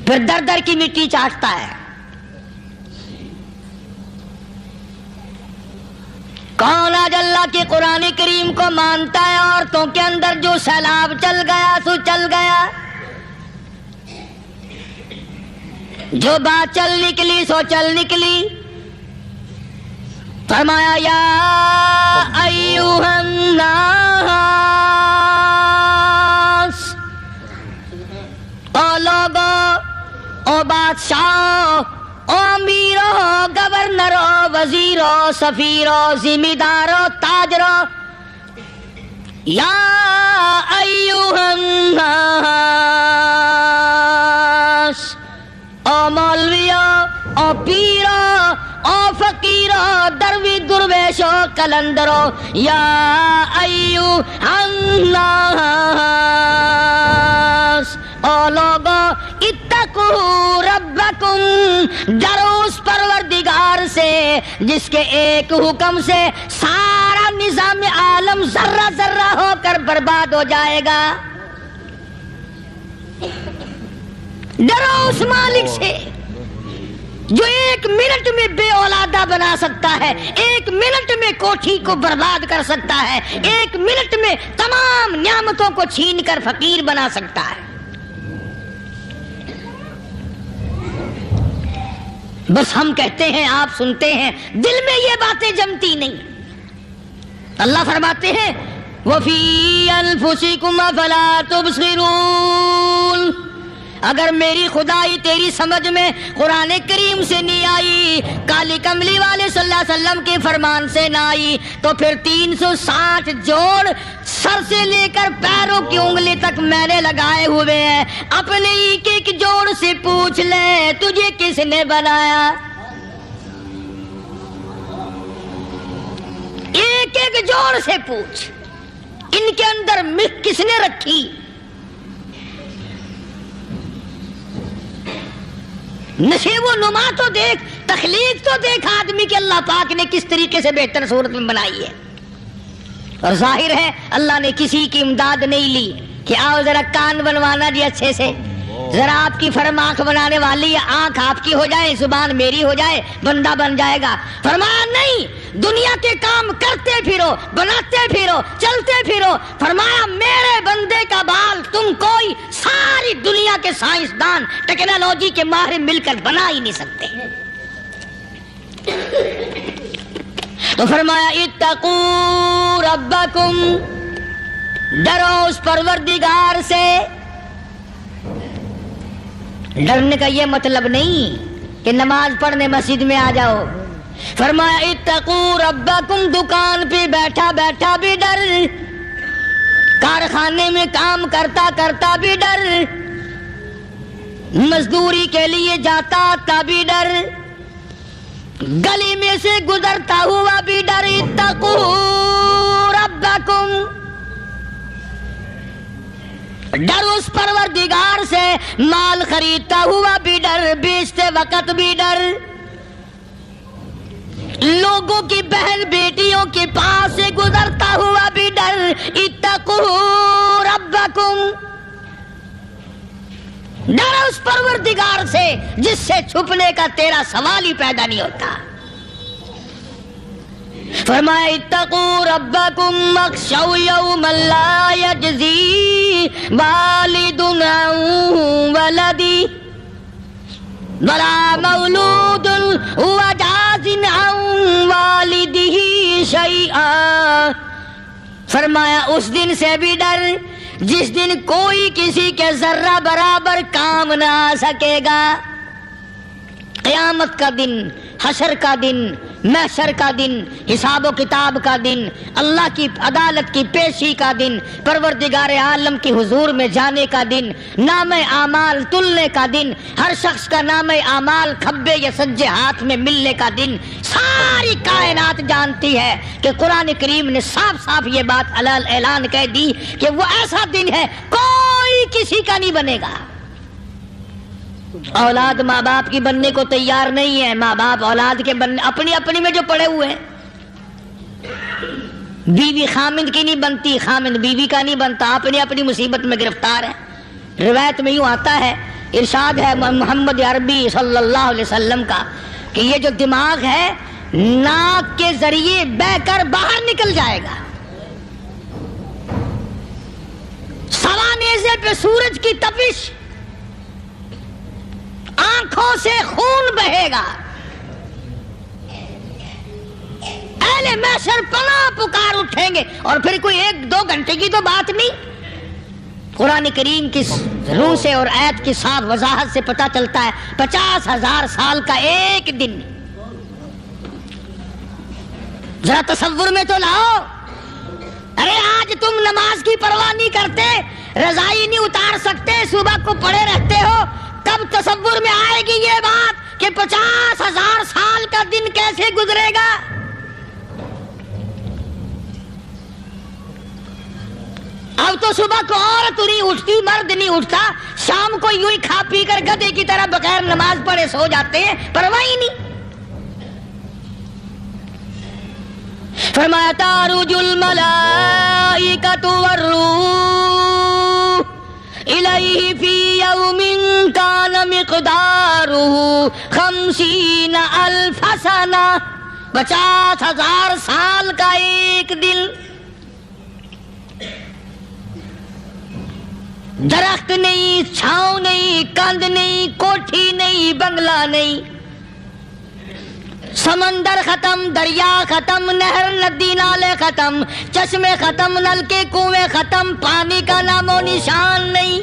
پھر در در کی مٹی چاٹتا ہے۔ کون آج اللہ کے قرآن کریم کو مانتا ہے؟ عورتوں کے اندر جو سیلاب چل گیا سو چل گیا، جو بات چل نکلی سو چل نکلی۔ فرمایا یا ایھا الناس، او لوگو، او بادشاہ، او امیرو، گورنرو، وزیرو، سفیرو، ذمہ دارو، تاجرو، یا ایھا الناس، او مولویو، او پیرو، او فقیرو، دروی درویشو، کلندرو، یا ایھا الناس، او لوگو اتقو ربکم، ڈرو اس پروردگار سے جس کے ایک حکم سے سارا نظام عالم ذرہ ذرہ ہو کر برباد ہو جائے گا۔ ڈرو اس مالک سے جو ایک منٹ میں بے اولادہ بنا سکتا ہے، ایک منٹ میں کوٹھی کو برباد کر سکتا ہے، ایک منٹ میں تمام نعمتوں کو چھین کر فقیر بنا سکتا ہے۔ بس ہم کہتے ہیں، آپ سنتے ہیں، دل میں یہ باتیں جمتی نہیں۔ اللہ فرماتے ہیں وَفِي أَنفُسِكُمْ أَفَلَا تُبْصِرُونَ، اگر میری خدائی تیری سمجھ میں قرآن کریم سے نہیں آئی، کالی کملی والے صلی اللہ علیہ وسلم کے فرمان سے نہ آئی، تو پھر 360 جوڑ سر سے لے کر پیروں کی انگلی تک میں نے لگائے ہوئے ہیں، اپنے ایک ایک جوڑ سے پوچھ لے تجھے کس نے بنایا؟ ایک ایک جوڑ سے پوچھ، ان کے اندر مکھ کس نے رکھی؟ نشیب و نما تو دیکھ، تخلیق تو دیکھ آدمی کے اللہ پاک نے کس طریقے سے بہتر صورت میں بنائی ہے۔ اور ظاہر ہے اللہ نے کسی کی امداد نہیں لی کہ آؤ ذرا کان بنوانا جی اچھے سے، ذرا آپ کی فرم آنکھ بنانے والی ہے، آنکھ آپ کی ہو جائے، زبان میری ہو جائے، بندہ بن جائے گا۔ فرمایا نہیں، دنیا کے کام کرتے پھرو، بناتے پھرو، چلتے پھرو۔ فرمایا میرے بندے کا بال تم کوئی ساری دنیا کے سائنسدان، ٹیکنالوجی کے ماہر مل کر بنا ہی نہیں سکتے۔ تو فرمایا اتقوا ربکم، ڈرو اس پروردگار سے۔ ڈرنے کا یہ مطلب نہیں کہ نماز پڑھنے مسجد میں آ جاؤ۔ فرمایا اتقوا ربکم، دکان پہ بیٹھا بیٹھا بھی ڈر، کارخانے میں کام کرتا کرتا بھی ڈر، مزدوری کے لیے جاتا آتا بھی ڈر، گلی میں سے گزرتا ہوا بھی ڈر۔ اتقوا ربکم، ڈر اس پروردگار سے، مال خریدتا ہوا بھی ڈر، بیچتے وقت بھی ڈر، لوگوں کی بہن بیٹیوں کے پاس سے گزرتا ہوا بھی ڈر۔ اتقوا ربکم، ڈر اس پروردگار سے جس سے چھپنے کا تیرا سوال ہی پیدا نہیں ہوتا۔ فرمایا اتقوا ربکم واخشوا یوما لا یجزی والد عن ولدی، ولا مولود هو جاز عن والده شيئا، فرمایا اس دن سے بھی ڈر جس دن کوئی کسی کے ذرہ برابر کام نہ آ سکے گا۔ قیامت کا دن، حشر کا دن، محشر کا دن، حساب و کتاب کا دن، اللہ کی عدالت کی پیشی کا دن، پروردگار عالم کی حضور میں جانے کا دن، نام اعمال تلنے کا دن، ہر شخص کا نام اعمال کھبے یا سجے ہاتھ میں ملنے کا دن۔ ساری کائنات جانتی ہے کہ قرآن کریم نے صاف صاف یہ بات اعلان کہہ دی کہ وہ ایسا دن ہے کوئی کسی کا نہیں بنے گا۔ اولاد ماں باپ کی بننے کو تیار نہیں ہے، ماں باپ اولاد کے بننے اپنی میں جو پڑے ہوئے ہیں۔ بیوی خامند کی نہیں بنتی، خامند بیوی کا نہیں بنتا، اپنی مصیبت میں گرفتار ہے۔ روایت میں یوں آتا ہے، ارشاد ہے محمد عربی صلی اللہ علیہ وسلم کا کہ یہ جو دماغ ہے ناک کے ذریعے بہہ کر باہر نکل جائے گا، سوا نیزے پہ سورج کی تپش، آنکھوں سے خون بہے گا، اہل محشر پناہ پکار اٹھیں گے، اور پھر کوئی 1-2 گھنٹے کی تو بات نہیں۔ قرآن کریم کی روح سے اور آیت کی صاف وضاحت سے پتہ چلتا ہے 50,000 سال کا ایک دن۔ ذرا تصور میں تو لاؤ، ارے آج تم نماز کی پرواہ نہیں کرتے، رضائی نہیں اتار سکتے، صبح کو پڑے رہتے ہو، کب تصور میں آئے گی یہ بات کہ 50,000 سال کا دن کیسے گزرے گا؟ اب تو صبح کو عورت نہیں اٹھتی، مرد نہیں اٹھتا، شام کو یوں ہی کھا پی کر گدھے کی طرح بغیر نماز پڑھے سو جاتے ہیں، پرواہ ہی نہیں۔ فرمایا تعرج الملائکۃ والروح الیہ فی یوم کان مقدارہ 50,000 سنہ، 50,000 سال کا ایک دن۔ درخت نہیں، چھاؤں نہیں، کند نہیں، کوٹھی نہیں، بنگلہ نہیں، سمندر ختم، دریا ختم، نہر ندی نالے ختم، چشمے ختم، نلکے کنویں ختم، پانی کا نام و نشان نہیں۔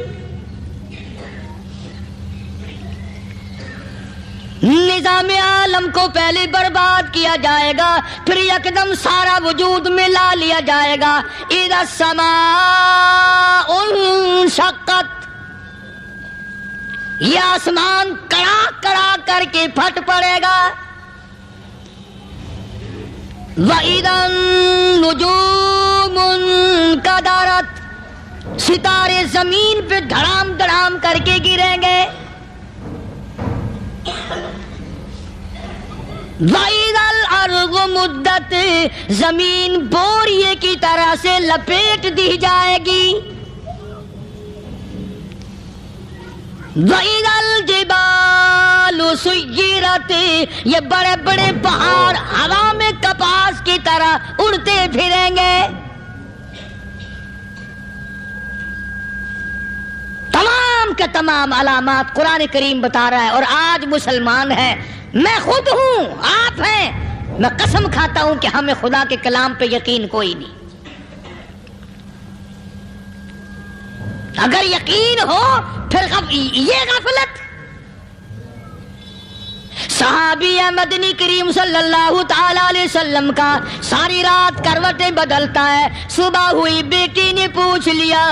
نظام عالم کو پہلے برباد کیا جائے گا، پھر یکدم سارا وجود ملا لیا جائے گا۔ اذا السماء انشقت، یہ آسمان کڑا کڑا کر کے پھٹ پڑے گا۔ وَإِذَا النُّجُومُ انْكَدَرَتْ، ستارے زمین پہ دھڑام دھڑام کر کے گریں گے۔ وَإِذَا الْأَرْضُ مُدَّتْ، زمین بوریے کی طرح سے لپیٹ دی جائے گی۔ وَإِذَا الْجِبَالُ سُيِّرَتْ، یہ بڑے بڑے پہاڑ ہوا میں کپاس کی طرح اڑتے پھریں گے۔ تمام کے تمام علامات قرآن کریم بتا رہا ہے، اور آج مسلمان ہے، میں خود ہوں، آپ ہیں، میں قسم کھاتا ہوں کہ ہمیں خدا کے کلام پہ یقین کوئی نہیں۔ اگر یقین ہو پھر یہ غفلت۔ صحابی مدنی کریم صلی اللہ تعالی علیہ وسلم کا ساری رات کروٹیں بدلتا ہے، صبح ہوئی بیٹی نے پوچھ لیا،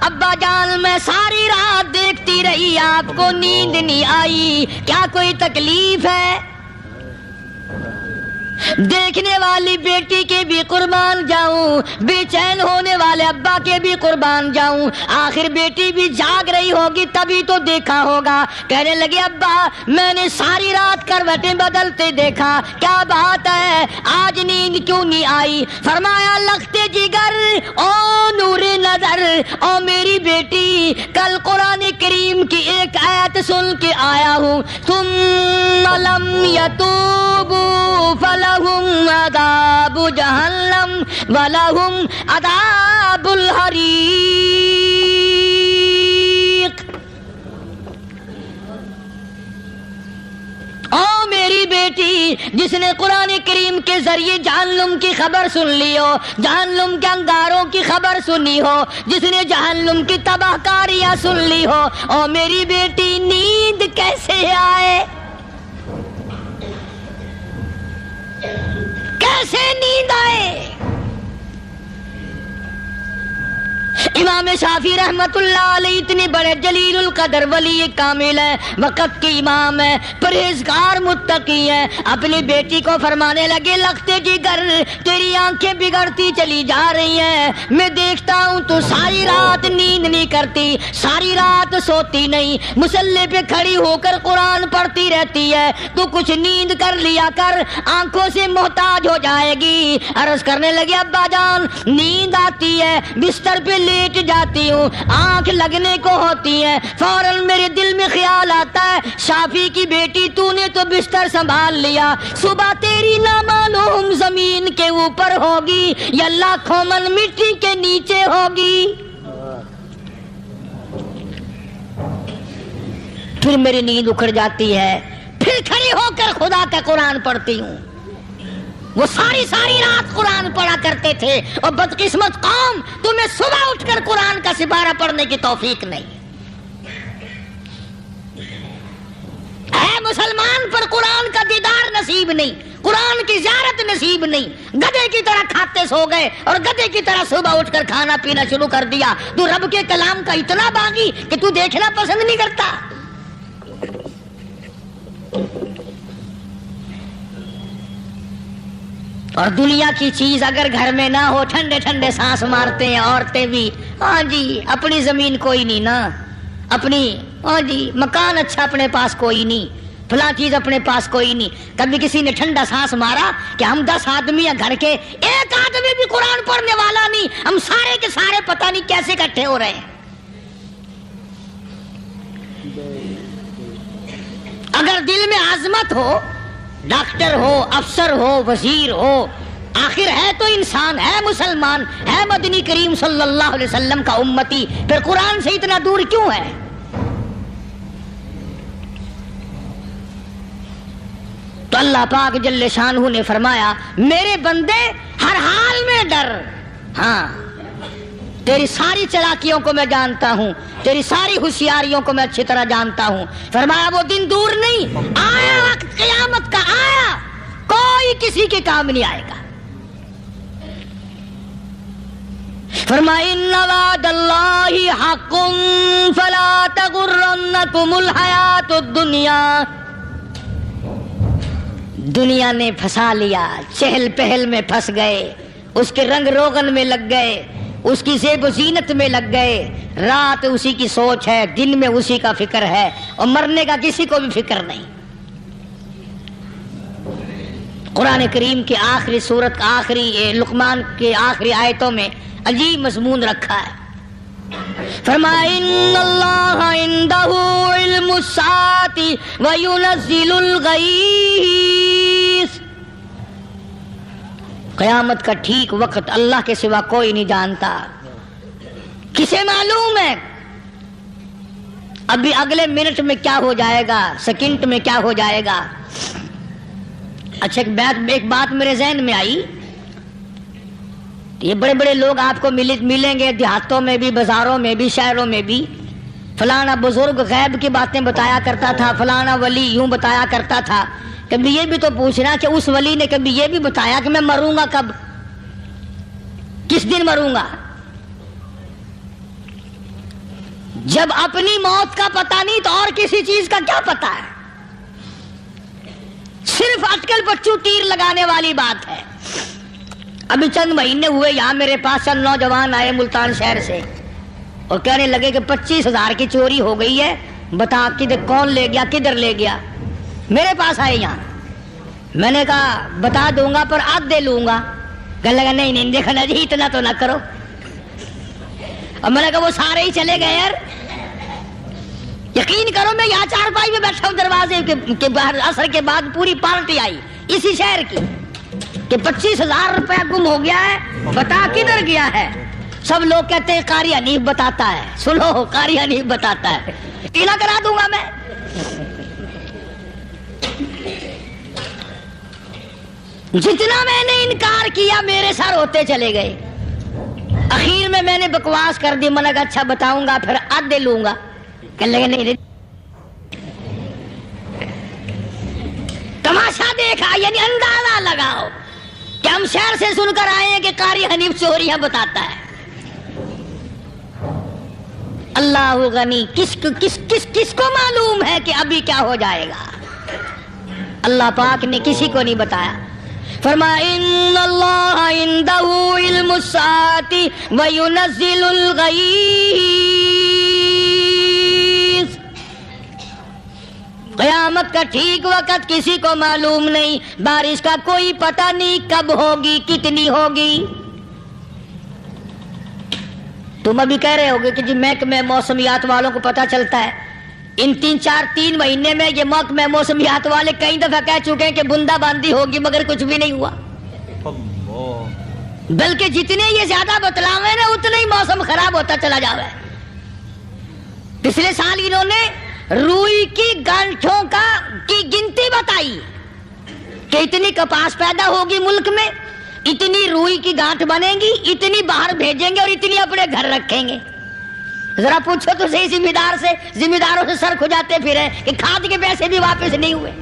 ابا جان میں ساری رات دیکھتی رہی، آپ کو نیند نہیں آئی، کیا کوئی تکلیف ہے؟ دیکھنے والی بیٹی کے بھی قربان جاؤں، بے چین ہونے والے ابا کے بھی قربان جاؤں، آخر بیٹی بھی جاگ رہی ہوگی تبھی تو دیکھا ہوگا۔ کہنے لگے ابا میں نے ساری رات کروٹیں بدلتے دیکھا، کیا بات ہے، آج نیند کیوں نہیں آئی؟ فرمایا لختے جگر او نور نظر، او میری بیٹی کل قرآن کریم کی ایک آیت سن کے آیا ہوں، ثم لم یتوبوا فلہم عذاب جہنم ولہم عذاب الحریق۔ جس نے قرآن کریم کے ذریعے جہنم کی خبر سن لی ہو، جہنم کے انگاروں کی خبر سنی ہو، جس نے جہنم کی تباہ کاریاں سن لی ہو، اور میری بیٹی نیند کیسے آئے، کیسے نیند آئے؟ امام شافعی رحمت اللہ علیہ اتنے بڑے جلیل القدر ولی کامل ہے، وقت کے امام ہے، پرہیزگار متقی ہے، اپنی بیٹی کو فرمانے لگے لگتے جگر تیری آنکھیں بگڑتی چلی جا رہی ہیں، میں دیکھتا ہوں تو ساری رات نیند نہیں کرتی، ساری رات سوتی نہیں، مصلی پہ کھڑی ہو کر قرآن پڑھتی رہتی ہے، تو کچھ نیند کر لیا کر، آنکھوں سے محتاج ہو جائے گی۔ عرض کرنے لگے ابا جان نیند آتی ہے، بستر پہ لیٹ جاتی ہوں، آنکھ لگنے کو ہوتی ہے، فوراً میرے دل میں خیال آتا ہے شافی کی بیٹی تو نے تو بستر سنبھال لیا، صبح تیری نہ معلوم زمین کے اوپر ہوگی یا لاکھوں من مٹی کے نیچے ہوگی۔ پھر میری نیند اکھڑ جاتی ہے، پھر کھڑی ہو کر خدا کا قرآن پڑھتی ہوں۔ وہ ساری رات قرآن پڑھا کرتے تھے، اور بدقسمت قوم تمہیں صبح اٹھ کر قرآن کا سپارہ پڑھنے کی توفیق نہیں ہے۔ مسلمان پر قرآن کا دیدار نصیب نہیں، قرآن کی زیارت نصیب نہیں، گدھے کی طرح کھاتے سو گئے اور گدھے کی طرح صبح اٹھ کر کھانا پینا شروع کر دیا۔ تو رب کے کلام کا اتنا باغی کہ تو دیکھنا پسند نہیں کرتا۔ اور دنیا کی چیز اگر گھر میں نہ ہو، ٹھنڈے ٹھنڈے سانس مارتے ہیں عورتیں بھی، ہاں جی اپنی زمین کوئی نہیں نا، اپنی ہاں جی مکان اچھا اپنے پاس کوئی نہیں، فلاں چیز اپنے پاس کوئی نہیں۔ کبھی کسی نے ٹھنڈا سانس مارا کہ ہم 10 آدمی ہیں گھر کے، ایک آدمی بھی قرآن پڑھنے والا نہیں، ہم سارے کے سارے پتہ نہیں کیسے اکٹھے ہو رہے ہیں۔ اگر دل میں عظمت ہو، ڈاکٹر ہو، افسر ہو، وزیر ہو، آخر ہے تو انسان، ہے مسلمان، ہے مدنی کریم صلی اللہ علیہ وسلم کا امتی، پھر قرآن سے اتنا دور کیوں ہے؟ تو اللہ پاک جل شانہ نے فرمایا میرے بندے ہر حال میں ڈر، ہاں تیری ساری چلاکیوں کو میں جانتا ہوں، تیری ساری ہوشیاریوں کو میں اچھی طرح جانتا ہوں۔ فرمایا وہ دن دور نہیں، آیا وقت قیامت کا، آیا، کوئی کسی کے کام نہیں آئے گا۔ فرمایا ان وعد اللہ حق فلا تغرنکم الحیات الدنیا۔ دنیا نے پھنسا لیا، چہل پہل میں پھنس گئے، اس کے رنگ روغن میں لگ گئے، اس کی زیب و زینت میں لگ گئے، رات اسی کی سوچ ہے، دن میں اسی کا فکر ہے، اور مرنے کا کسی کو بھی فکر نہیں۔ قرآن کریم کی آخری سورت کا آخری لقمان کے آخری آیتوں میں عجیب مضمون رکھا ہے۔ فرمایا ان اللہ عندہ علم الساعۃ وینزل الغیث۔ قیامت کا ٹھیک وقت اللہ کے سوا کوئی نہیں جانتا۔ کسے معلوم ہے ابھی اگلے منٹ میں کیا ہو جائے گا، سیکنڈ میں کیا ہو جائے گا؟ اچھا ایک بات میرے ذہن میں آئی، یہ بڑے بڑے لوگ آپ کو ملیں گے دیہاتوں میں بھی، بازاروں میں بھی، شہروں میں بھی، فلانا بزرگ غیب کی باتیں بتایا کرتا تھا، فلانا ولی یوں بتایا کرتا تھا۔ کبھی یہ بھی تو پوچھنا کہ اس ولی نے کبھی یہ بھی بتایا کہ میں مروں گا کب، کس دن مروں گا؟ جب اپنی موت کا پتہ نہیں تو اور کسی چیز کا کیا پتہ ہے؟ صرف اٹکل بچوں تیر لگانے والی بات ہے۔ ابھی چند مہینے ہوئے یہاں میرے پاس چند نوجوان آئے ملتان شہر سے اور کہنے لگے کہ 25,000 کی چوری ہو گئی ہے، بتا کدھر کون لے گیا، کدھر لے گیا؟ میرے پاس آئے یہاں، میں نے کہا بتا دوں گا پر آدھے لوں گا۔ کہنے لگا نہیں دیکھنا جی اتنا تو نہ کرو۔ اور میں نے کہا وہ سارے ہی چلے گئے یار، یقین کرو میں یہاں چارپائی میں بیٹھا ہوں دروازے کے باہر، عصر کے بعد پوری پارٹی آئی اسی شہر کی کہ 25,000 روپیہ گم ہو گیا ہے، بتا کدھر گیا ہے؟ سب لوگ کہتے ہیں قاری حنیف بتاتا ہے، سنو قاری حنیف بتاتا ہے، ٹیلا کرا دوں گا میں۔ جتنا میں نے انکار کیا میرے سر ہوتے چلے گئے. اخیر میں نے بکواس کر دی. میں نے کہا اچھا بتاؤں گا پھر آدھے لوں گا. کہنے لگے نہیں. تماشا دیکھا یعنی اندازہ لگاؤ کہ ہم شہر سے سن کر آئے ہیں کہ قاری حنیف چوریاں بتاتا ہے. اللہ غنی. کس کو معلوم ہے کہ ابھی کیا ہو جائے گا؟ اللہ پاک نے کسی کو نہیں بتایا. فرمایا ان اللہ عندہ علم الساعۃ وینزل الغیث. قیامت کا ٹھیک وقت کسی کو معلوم نہیں. بارش کا کوئی پتہ نہیں کب ہوگی کتنی ہوگی. تم ابھی کہہ رہے ہوگے کہ جی محکمہ موسمیات والوں کو پتہ چلتا ہے. ان 3 مہینے میں یہ محکمہ موسمیات والے کئی دفعہ کہہ چکے ہیں کہ بندہ باندی ہوگی مگر کچھ بھی نہیں ہوا. بلکہ جتنے یہ زیادہ بتلاوے نا اتنا ہی موسم خراب ہوتا چلا جاوے. پچھلے سال انہوں نے روئی کی گانٹھوں کی گنتی بتائی کہ اتنی کپاس پیدا ہوگی ملک میں, اتنی روئی کی گانٹھ بنے گی, اتنی باہر بھیجیں گے اور اتنی اپنے گھر رکھیں گے. ذرا پوچھو تو صحیح ذمہ داروں سے سر کھجاتے پھرے کہ کھاد کے پیسے بھی واپس نہیں ہوئے.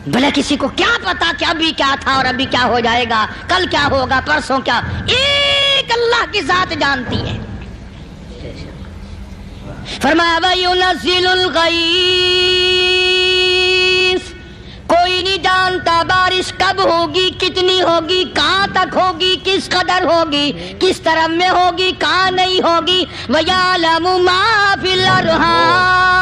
بھلے کسی کو کیا پتا کہ ابھی کیا تھا اور ابھی کیا ہو جائے گا, کل کیا ہوگا, پرسوں کیا. ایک اللہ کی ذات جانتی ہے. فرمایا وَيُنَزِّلُ الْغَيْثَ. کوئی نہیں جانتا بارش کب ہوگی, کتنی ہوگی, کہاں تک ہوگی, کس قدر ہوگی, کس طرف میں ہوگی, کہاں نہیں ہوگی. وَيَعْلَمُ مَا فِي الْأَرْحَامِ.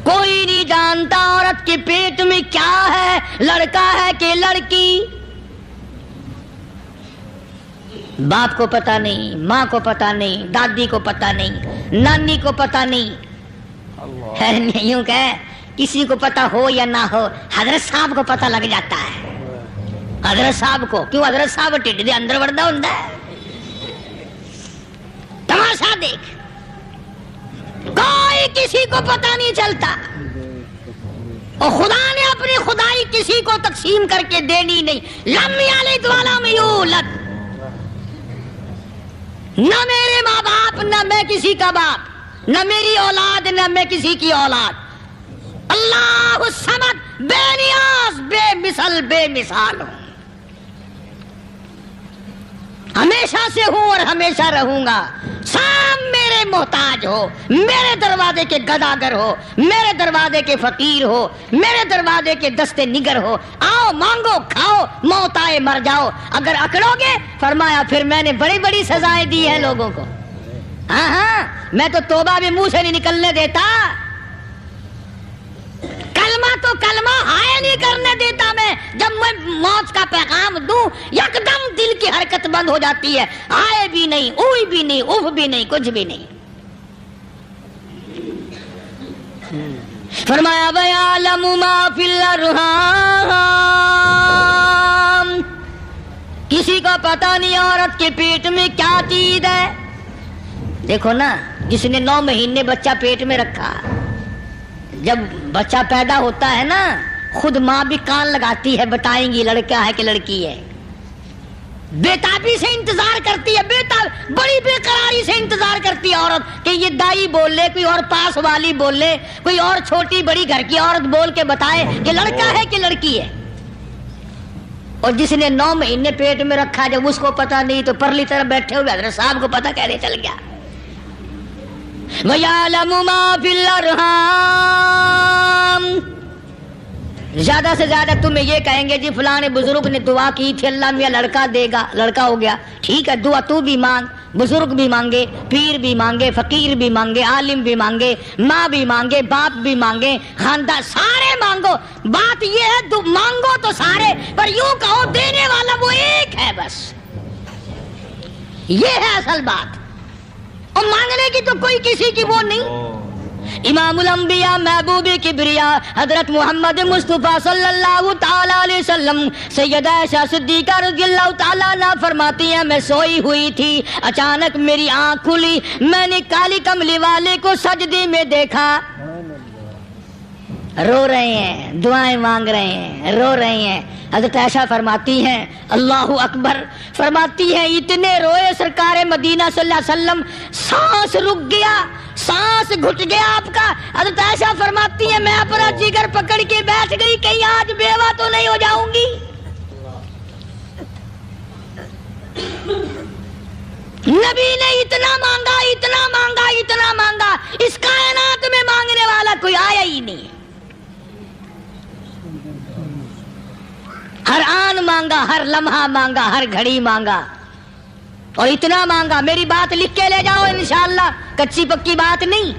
کوئی نہیں جانتا عورت کے پیٹ میں کیا ہے, لڑکا ہے کہ لڑکی. باپ کو پتہ نہیں, ماں کو پتہ نہیں, دادی کو پتہ نہیں, نانی کو پتہ نہیں. یوں کہ کسی کو پتہ ہو یا نہ ہو حضرت صاحب کو پتہ لگ جاتا ہے. حضرت صاحب کو کیوں؟ حضرت صاحب ٹھڈ دے اندر وڑدا ہوندا ہے. تماشا دیکھ, کوئی کسی کو پتہ نہیں چلتا. اور خدا نے اپنی خدائی کسی کو تقسیم کر کے دینی نہیں. لم یلد ولم یولد. نہ میرے ماں باپ, نہ میں کسی کا باپ, نہ میری اولاد, نہ میں کسی کی اولاد. اللہ الصمد, بے نیاز, بے مثل, بے مثال ہوں. ہمیشہ سے ہوں اور ہمیشہ رہوں گا. سب میرے محتاج ہو, میرے دروازے کے گداگر ہو, میرے دروازے کے فقیر ہو, میرے دروازے کے دستے نگر ہو. آؤ مانگو کھاؤ, موت آئے مر جاؤ. اگر اکڑو گے فرمایا پھر میں نے بڑی بڑی سزائیں دی ہیں لوگوں کو. ہاں میں تو توبہ بھی منہ سے نہیں نکلنے دیتا. کلمہ تو کلمہ ہائے نہیں کرنے دیتا میں. جب میں موت کا پیغام دوں یکدم دل کی حرکت بند ہو جاتی ہے. آئے بھی نہیں, اوئی بھی نہیں, اف بھی نہیں, کچھ بھی نہیں. فرمایا وَيَعْلَمُ مَا فِي الْأَرْحَامِ. کسی کو پتہ نہیں عورت کے پیٹ میں کیا چیز ہے. دیکھو نا, جس نے 9 مہینے بچہ پیٹ میں رکھا, جب بچہ پیدا ہوتا ہے نا خود ماں بھی کان لگاتی ہے, بتائیں گی لڑکا ہے کہ لڑکی ہے. بےتابی سے انتظار کرتی ہے, بڑی بے قراری سے انتظار کرتی ہے عورت کہ یہ دائی بول لے, کوئی اور پاس والی بول لے, کوئی اور چھوٹی بڑی گھر کی عورت بول کے بتائے کہ لڑکا ہے کہ لڑکی ہے. اور جس نے 9 مہینے پیٹ میں رکھا جب اس کو پتا نہیں تو پرلی طرف بیٹھے ہوئے حضرت صاحب کو پتا کیسے چل گیا. وَيَعْلَمُ مَا فِي الْأَرْحَامِ. زیادہ سے زیادہ تمہیں یہ کہیں گے جی فلاں بزرگ نے دعا کی تھی اللہ میاں لڑکا دے گا, لڑکا ہو گیا. ٹھیک ہے, دعا تو بھی مانگ, بزرگ بھی مانگے, پیر بھی مانگے, فقیر بھی مانگے, عالم بھی مانگے, ماں بھی مانگے, باپ بھی مانگے, خاندان سارے مانگو. بات یہ ہے مانگو تو سارے, پر یوں کہو دینے والا وہ ایک ہے بس. یہ ہے اصل بات. اور مانگنے کی تو کوئی کسی کی وہ نہیں. امام الانبیاء محبوب کبریا حضرت محمد مصطفیٰ صلی اللہ تعالی علیہ وسلم سیدہ عائشہ صدیقہ رضی اللہ تعالی عنہا فرماتی ہیں میں سوئی ہوئی تھی, اچانک میری آنکھ کھلی, میں نے کالی کملی والے کو سجدے میں دیکھا. رو رہے ہیں، دعائیں مانگ رہے ہیں، رو رہے ہیں. حضرت عائشہ فرماتی ہیں اللہ اکبر، فرماتی ہیں اتنے روئے سرکار مدینہ صلی اللہ علیہ وسلم، سانس رک گیا، سانس گھٹ گیا آپ کا. حضرت عائشہ فرماتی ہیں میں اپنا جگر پکڑ کے بیٹھ گئی، کہیں آج بیوہ تو نہیں ہو جاؤں گی. نبی نے اتنا مانگا، اتنا مانگا، اتنا مانگا، اس کائنات میں مانگنے والا کوئی آیا ہی نہیں. ہر آن مانگا، ہر لمحہ مانگا، ہر گھڑی مانگا، اور اتنا مانگا. میری بات لکھ کے لے جاؤ انشاءاللہ، کچی پکی بات نہیں.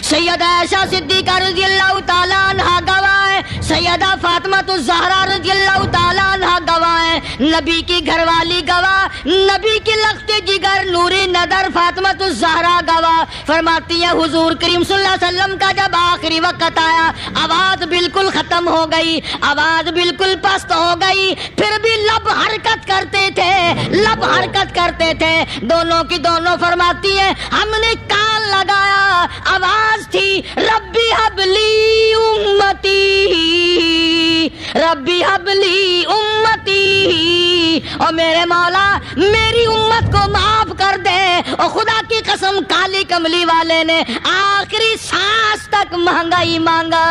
سیدہ عائشہ صدیقہ رضی اللہ تعالیٰ عنہا گواہ ہے، سیدہ فاطمہ الزہرا رضی اللہ تعالیٰ عنہا گواہ ہے، نبی کی گھر والی گواہ، نبی کی لخت جگر نوری نظر فاطمہ الزہرا گواہ. فرماتی ہے حضور کریم صلی اللہ علیہ وسلم کا جب آخری وقت آیا، آواز بالکل ختم ہو گئی، آواز بالکل پست ہو گئی، پھر بھی لب حرکت کرتے تھے، لب حرکت کرتے تھے، دونوں کی دونوں. فرماتی ہے ہم نے کان لگایا، آواز تھی ربی حبلی امتی، ربی حبلی امتی، اور میرے مولا میری امت کو معاف کر دے. اور خدا کی قسم کالی کملی والے نے آخری سانس تک مانگا ہی مانگا.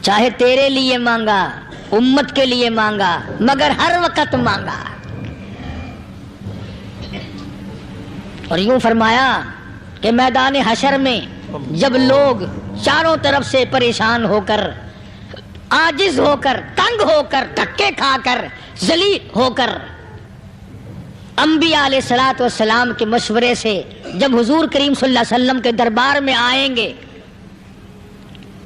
چاہے تیرے لیے مانگا، امت کے لیے مانگا، مگر ہر وقت مانگا. اور یوں فرمایا کہ میدان حشر میں جب لوگ چاروں طرف سے پریشان ہو کر، عاجز ہو کر، تنگ ہو کر، دھکے کھا کر، ذلیل ہو کر، انبیاء علیہ الصلوۃ والسلام کے مشورے سے جب حضور کریم صلی اللہ علیہ وسلم کے دربار میں آئیں گے،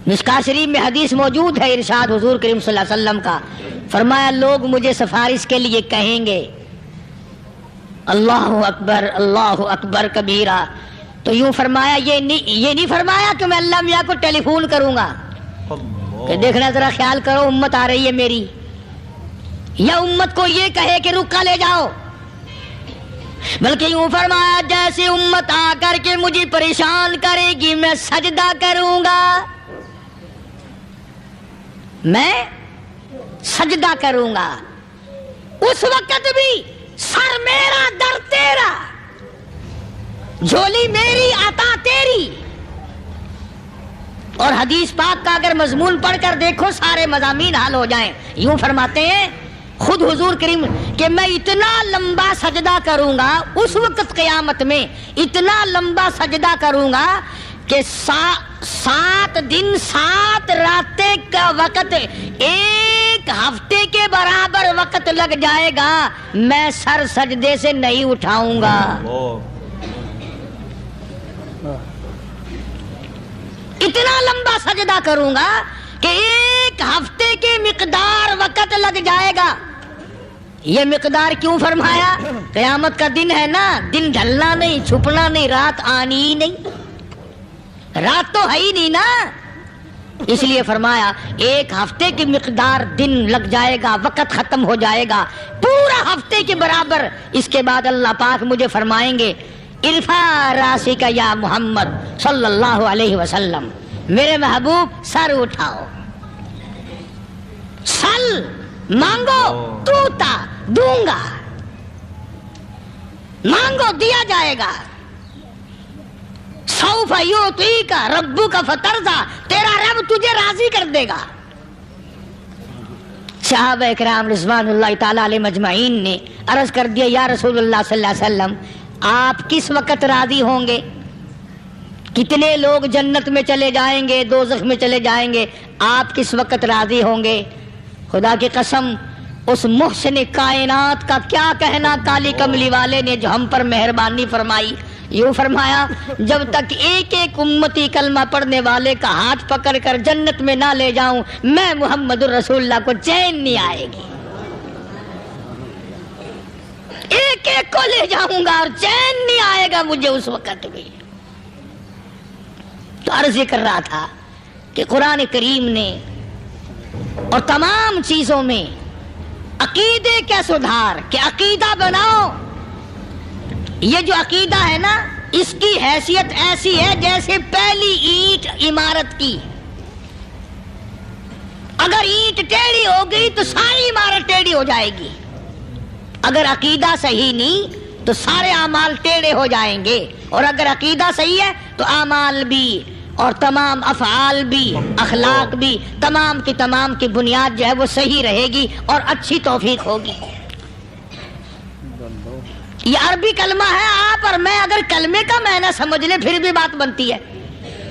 مشکاۃ شریف میں حدیث موجود ہے، ارشاد حضور کریم صلی اللہ علیہ وسلم کا، فرمایا لوگ مجھے سفارش کے لیے کہیں گے اللہ اکبر، اللہ اکبر کبیرہ. تو یوں فرمایا یہ نہیں فرمایا کہ میں اللہ میاں کو ٹیلی فون کروں گا کہ دیکھنا ذرا خیال کرو امت آ رہی ہے میری، یا امت کو یہ کہے کہ رکا لے جاؤ، بلکہ یوں فرمایا جیسے امت آ کر کے مجھے پریشان کرے گی میں سجدہ کروں گا، میں سجدہ کروں گا. اس وقت بھی سر میرا در تیرا، جھولی میری عطا تیری. اور حدیث پاک کا اگر مضمون پڑھ کر دیکھو سارے مضامین حل ہو جائیں. یوں فرماتے ہیں خود حضور کریم کہ میں اتنا لمبا سجدہ کروں گا اس وقت قیامت میں، اتنا لمبا سجدہ کروں گا کہ 7 دن 7 راتیں کا وقت ایک ہفتے کے برابر وقت لگ جائے گا، میں سر سجدے سے نہیں اٹھاؤں گا. اتنا لمبا سجدہ کروں گا کہ ایک ہفتے کے مقدار وقت لگ جائے گا. یہ مقدار کیوں فرمایا؟ قیامت کا دن ہے نا، دن ڈھلنا نہیں، چھپنا نہیں، رات آنی ہی نہیں، رات تو ہے ہی نہیں نا، اس لیے فرمایا ایک ہفتے کی مقدار دن لگ جائے گا، وقت ختم ہو جائے گا پورا ہفتے کے برابر. اس کے بعد اللہ پاک مجھے فرمائیں گے ارفع راسک یا محمد صلی اللہ علیہ وسلم، میرے محبوب سر اٹھاؤ، سل مانگو توتا دوں گا، مانگو دیا جائے گا. سوف یعطیک ربک فترضی، تیرا رب تجھے راضی کر دے گا. صحابہ اکرام رضوان اللہ تعالی علیہ مجمعین نے عرض کر دیا یا رسول اللہ صلی اللہ علیہ وسلم آپ کس وقت راضی ہوں گے؟ کتنے لوگ جنت میں چلے جائیں گے، دوزخ میں چلے جائیں گے، آپ کس وقت راضی ہوں گے؟ خدا کی قسم اس محسن کائنات کا کیا کہنا کالی کملی والے نے جو ہم پر مہربانی فرمائی. یوں فرمایا جب تک ایک ایک امتی کلمہ پڑھنے والے کا ہاتھ پکڑ کر جنت میں نہ لے جاؤں میں محمد الرسول اللہ کو چین نہیں آئے گی. ایک ایک کو لے جاؤں گا اور چین نہیں آئے گا مجھے اس وقت بھی. تو عرض یہ کر رہا تھا کہ قرآن کریم نے اور تمام چیزوں میں عقیدے کا سدھار کہ عقیدہ بناؤ. یہ جو عقیدہ ہے نا اس کی حیثیت ایسی ہے جیسے پہلی اینٹ عمارت کی، اگر اینٹ ٹیڑھی ہو گئی تو ساری عمارت ٹیڑھی ہو جائے گی، اگر عقیدہ صحیح نہیں تو سارے اعمال ٹیڑھے ہو جائیں گے، اور اگر عقیدہ صحیح ہے تو اعمال بھی اور تمام افعال بھی اخلاق بھی تمام کی بنیاد جو ہے وہ صحیح رہے گی اور اچھی توفیق ہوگی۔ یہ عربی کلمہ ہے، آپ اور میں اگر کلمے کا معنی سمجھ لیں پھر بھی بات بنتی ہے۔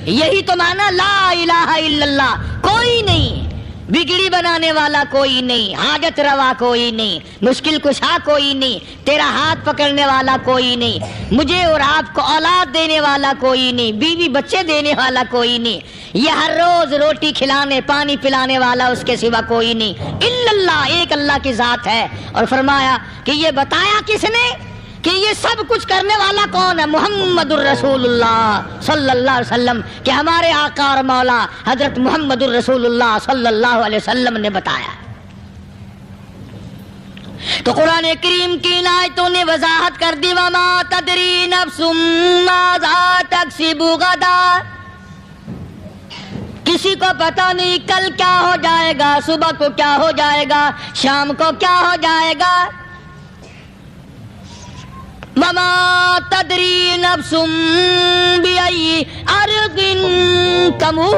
یہی تو معنی لا الہ الا اللہ، کوئی نہیں بگڑی بنانے والا، کوئی نہیں حاجت روا، کوئی نہیں مشکل کشا، کوئی نہیں تیرا ہاتھ پکڑنے والا، کوئی نہیں مجھے اور آپ کو اولاد دینے والا، کوئی نہیں بیوی بچے دینے والا، کوئی نہیں یہ ہر روز روٹی کھلانے پانی پلانے والا اس کے سوا کوئی نہیں الا اللہ، ایک اللہ کی ذات ہے۔ اور فرمایا کہ یہ بتایا کس نے کہ یہ سب کچھ کرنے والا کون ہے؟ محمد الرسول اللہ صلی اللہ علیہ وسلم، کہ ہمارے آقا اور مولا حضرت محمد الرسول اللہ صلی اللہ علیہ وسلم نے بتایا۔ تو قرآن کریم کی آیتوں نے وضاحت کر دی، وما تدری نفس ماذا تکسب غدا، کسی کو پتہ نہیں کل کیا ہو جائے گا، صبح کو کیا ہو جائے گا، شام کو کیا ہو جائے گا۔ وما تدری نفس بأي أرض تموت،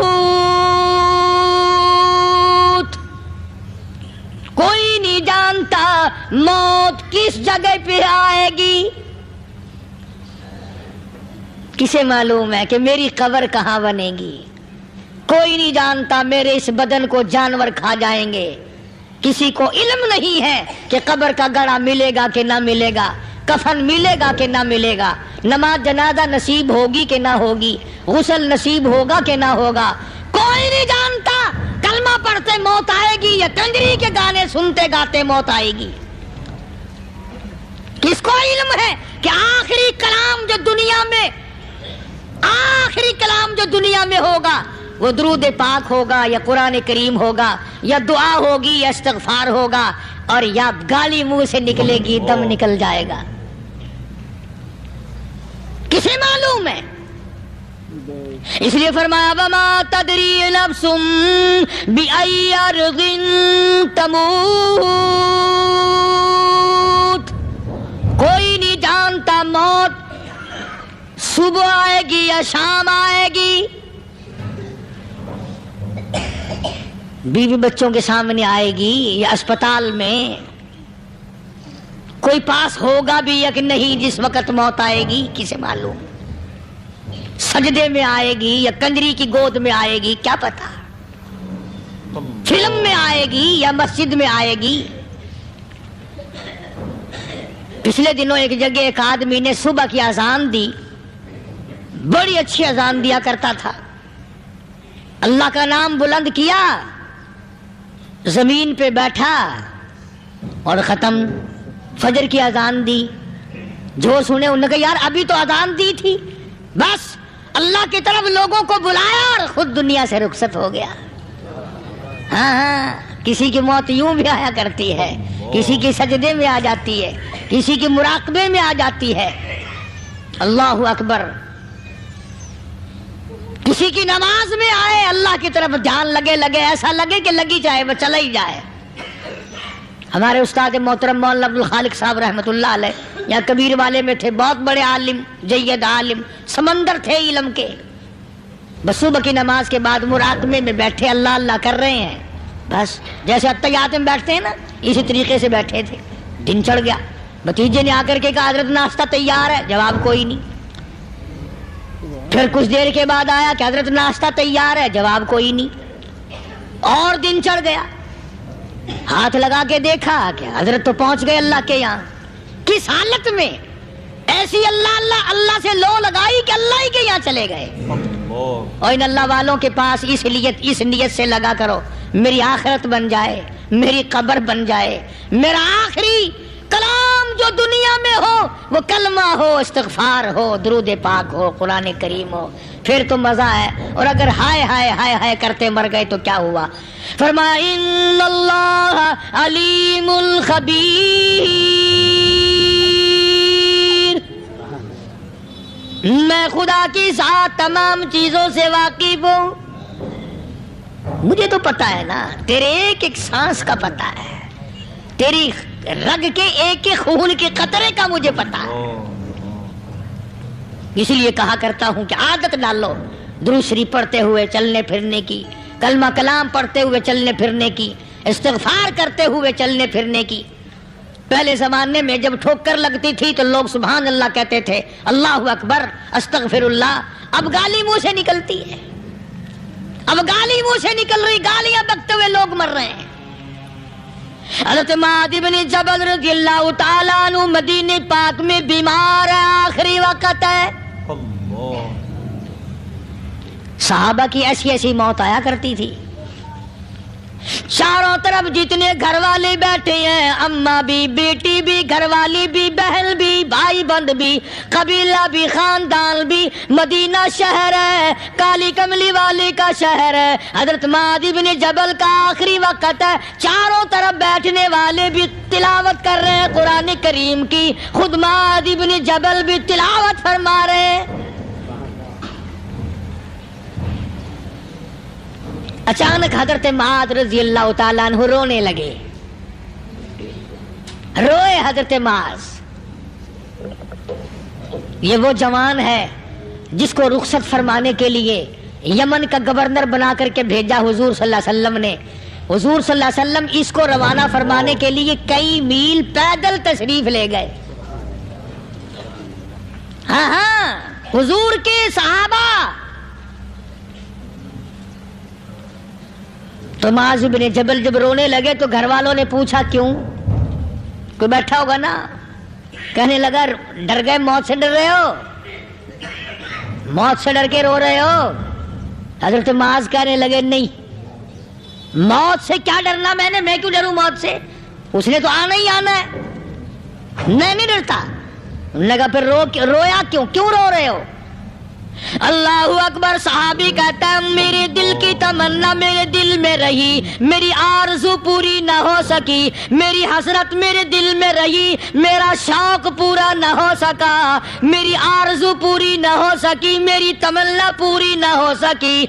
کوئی نہیں جانتا موت کس جگہ پہ آئے گی۔ کسے معلوم ہے کہ میری قبر کہاں بنے گی؟ کوئی نہیں جانتا میرے اس بدن کو جانور کھا جائیں گے۔ کسی کو علم نہیں ہے کہ قبر کا گڑھا ملے گا کہ نہ ملے گا، کفن ملے گا کہ نہ ملے گا، نماز جنازہ نصیب ہوگی کہ نہ ہوگی، غسل نصیب ہوگا کہ نہ ہوگا، کوئی نہیں جانتا۔ کلمہ پڑھتے موت آئے گی یا کنجری کے گانے سنتے گاتے موت آئے گی؟ کس کو علم ہے کہ آخری کلام جو دنیا میں ہوگا وہ درود پاک ہوگا یا قرآن کریم ہوگا یا دعا ہوگی یا استغفار ہوگا، اور یا گالی منہ سے نکلے گی، دم نکل جائے گا؟ کسے معلوم ہے؟ اس لیے فرمایا وما تدری نفس بأي أرض تموت، کوئی نہیں جانتا موت صبح آئے گی یا شام آئے گی، بیوی بچوں کے سامنے آئے گی یا اسپتال میں، کوئی پاس ہوگا بھی یا کہ نہیں جس وقت موت آئے گی؟ کسے معلوم؟ سجدے میں آئے گی یا کنجری کی گود میں آئے گی؟ کیا پتا، فلم میں آئے گی یا مسجد میں آئے گی؟ پچھلے دنوں ایک جگہ ایک آدمی نے صبح کی اذان دی، بڑی اچھی اذان دیا کرتا تھا، اللہ کا نام بلند کیا، زمین پہ بیٹھا اور ختم۔ فجر کی اذان دی، جو سنے انہوں نے کہا یار ابھی تو اذان دی تھی، بس اللہ کی طرف لوگوں کو بلایا اور خود دنیا سے رخصت ہو گیا۔ ہاں، کسی کی موت یوں بھی آیا کرتی ہے، کسی کی سجدے میں آ جاتی ہے، کسی کی مراقبے میں آ جاتی ہے۔ اللہ اکبر۔ کسی کی نماز میں آئے، اللہ کی طرف دھیان لگے ایسا لگے کہ لگی جائے وہ چلا ہی جائے۔ ہمارے استاد محترم مولانا عبد الخالق صاحب رحمۃ اللہ علیہ یہاں کبیر والے میں تھے، بہت بڑے عالم، جید عالم، سمندر تھے علم کے۔ بس صبح کی نماز کے بعد مراقبے میں بیٹھے اللہ اللہ کر رہے ہیں، بس جیسے اتحیات میں بیٹھتے ہیں نا اسی طریقے سے بیٹھے تھے۔ دن چڑھ گیا، بھتیجے نے آ کر کے کہا حضرت ناشتہ تیار ہے، جواب کوئی نہیں۔ پھر کچھ دیر کے بعد آیا کہ حضرت ناشتہ تیار ہے، جواب کوئی نہیں۔ اور دن چڑھ گیا، ہاتھ لگا کے دیکھا کہ حضرت تو پہنچ گئے اللہ کے یہاں۔ کس حالت میں؟ ایسی اللہ اللہ اللہ سے لو لگائی کہ اللہ ہی کے یہاں چلے گئے۔ اور ان اللہ والوں کے پاس اس نیت سے لگا کرو میری آخرت بن جائے، میری قبر بن جائے، میرا آخری کلام جو دنیا میں ہو وہ کلمہ ہو، استغفار ہو، درود پاک ہو، قرآن کریم ہو، پھر تو مزہ ہے۔ اور اگر ہائے ہائے ہائے ہائے کرتے مر گئے تو کیا ہوا؟ فرمایا ان اللہ علیم الخبیر، میں خدا کی ذات تمام چیزوں سے واقف ہوں. مجھے تو پتا ہے نا، تیرے ایک ایک سانس کا پتا ہے، تیری رگ کے ایک ایک خون کے قطرے کا مجھے پتا ہے. اس لیے کہا کرتا ہوں کہ عادت ڈالو درود شریف پڑھتے ہوئے چلنے پھرنے کی، کلمہ کلام پڑھتے ہوئے چلنے پھرنے کی، استغفار کرتے ہوئے چلنے پھرنے کی. پہلے زمانے میں جب ٹھوکر لگتی تھی تو لوگ سبحان اللہ کہتے تھے، اللہ اکبر، استغفر اللہ. اب گالی منہ سے نکلتی ہے، اب گالی منہ سے نکل رہی، گالیاں بکتے ہوئے لوگ مر رہے ہیں. حضرت معاذ بن جبل رضی اللہ تعالیٰ عنہ مدینہ پاک میں بیمار ہے، آخری وقت ہے. صحابہ کی ایسی ایسی موت آیا کرتی تھی. چاروں طرف جتنے گھر والے بیٹھے ہیں، اماں بھی، بیٹی بھی، گھر والی بھی، بہن بھی، بھائی بند بھی، قبیلہ بھی، خاندان بھی. مدینہ شہر ہے، کالی کملی والے کا شہر ہے. حضرت معاذ بن جبل کا آخری وقت ہے. چاروں طرف بیٹھنے والے بھی تلاوت کر رہے ہیں قرآن کریم کی، خود معاذ بن جبل بھی تلاوت فرما رہے ہیں. اچانک حضرت معاذ رضی اللہ تعالیٰ عنہ رونے لگے. روئے حضرت معاذ. یہ وہ جوان ہے جس کو رخصت فرمانے کے لیے یمن کا گورنر بنا کر کے بھیجا حضور صلی اللہ علیہ وسلم نے. حضور صلی اللہ علیہ وسلم اس کو روانہ فرمانے کے لیے کئی میل پیدل تشریف لے گئے. ہاں حضور کے صحابہ. تو معاذ بن جبل جب رونے لگے تو گھر والوں نے پوچھا کیوں؟ کوئی بیٹھا ہوگا نا. کہنے لگا ڈر گئے، موت سے ڈر رہے ہو، موت سے ڈر کے رو رہے ہو. حضرت معاذ کہنے لگے نہیں، موت سے کیا ڈرنا، میں کیوں ڈروں موت سے، اس نے تو آنا ہی آنا ہے، میں نہیں ڈرتا. انہوں نے کہا پھر رویا کیوں رو رہے ہو؟ اللہ اکبر. صحابی کہتا ہے میرے دل کی تمنا میرے دل میں رہی، میری آرزو پوری نہ ہو سکی، میری حسرت میرے دل میں رہی، میرا شوق پورا نہ ہو سکا، میری آرزو پوری نہ ہو سکی، میری تمنا پوری نہ ہو سکی.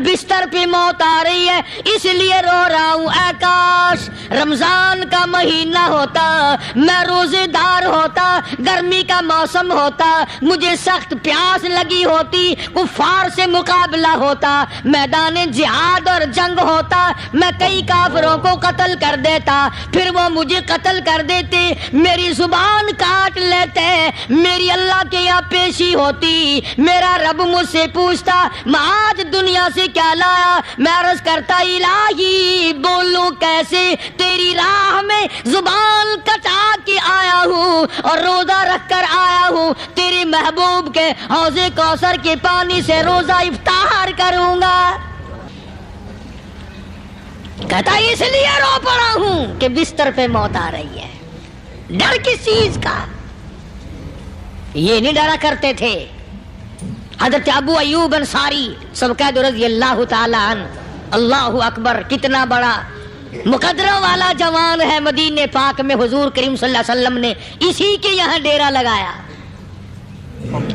بستر پہ موت آ رہی ہے اس لیے رو رہا ہوں. اے کاش رمضان کا مہینہ ہوتا، میں روزے دار ہوتا، گرمی کا موسم ہوتا، مجھے سخت پیاس لگی ہوتی، کفار سے مقابلہ ہوتا، میدان جہاد اور جنگ ہوتا، میں کئی کافروں کو قتل کر دیتا، پھر وہ مجھے قتل کر دیتے، میری زبان کاٹ لیتے، میری اللہ کے یہاں پیشی ہوتی، میرا رب مجھ سے پوچھتا معاذ دنیا سے کیا لایا. میں عرض کرتا الہی بولوں کیسے، تیری راہ میں زبان کٹا کے آیا ہوں اور روزہ رکھ کر آیا ہوں، تیرے محبوب کے حوض کوثر کے پانی سے روزہ افطار کروں گا. کہتا اس لیے رو پڑا ہوں کہ بستر پہ موت آ رہی ہے. ڈر کس چیز کا؟ یہ نہیں ڈرا کرتے تھے. حضرت ابو ایوب انصاری سب قید رضی اللہ تعالی عنہ. اللہ اکبر، کتنا بڑا مقدروں والا جوان ہے. مدینہ پاک میں حضور کریم صلی اللہ علیہ وسلم نے اسی کے یہاں ڈیرا لگایا.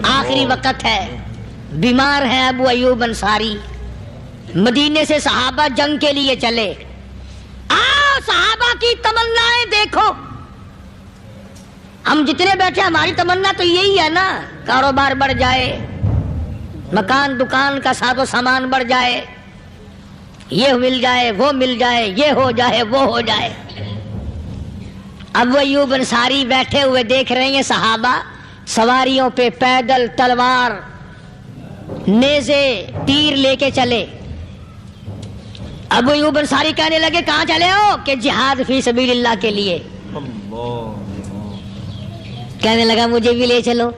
آخری وقت ہے، بیمار ہے ابو ایوب انصاری. مدینے سے صحابہ جنگ کے لیے چلے. آؤ صحابہ کی تمنائیں دیکھو. ہم جتنے بیٹھے ہماری تمنا تو یہی ہے نا، کاروبار بڑھ جائے، مکان دکان کا ساز و سامان بڑھ جائے، یہ مل جائے وہ مل جائے، یہ ہو جائے وہ ہو جائے. ابو ایوب انصاری بیٹھے ہوئے دیکھ رہے ہیں صحابہ سواریوں پہ پیدل تلوار نیزے تیر لے کے چلے. ابو ایوب انصاری کہنے لگے کہاں چلے ہو؟ کہ جہاد فی سبیل اللہ کے لیے. کہنے لگا مجھے بھی لے چلو.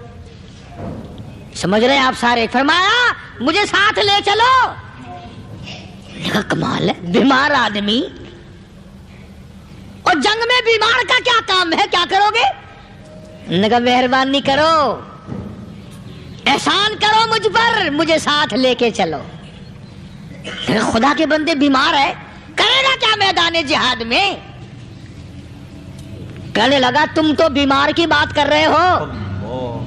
سمجھ رہے ہیں آپ سارے؟ فرمایا مجھے ساتھ لے چلو. کمال ہے، بیمار آدمی اور جنگ میں بیمار کا کیا کام ہے، کیا کرو گے؟ نے کہا مہربانی کرو، احسان کرو مجھ پر، مجھے ساتھ لے کے چلو. خدا کے بندے بیمار ہے، کرے گا کیا میدان جہاد میں؟ کہنے لگا تم تو بیمار کی بات کر رہے ہو،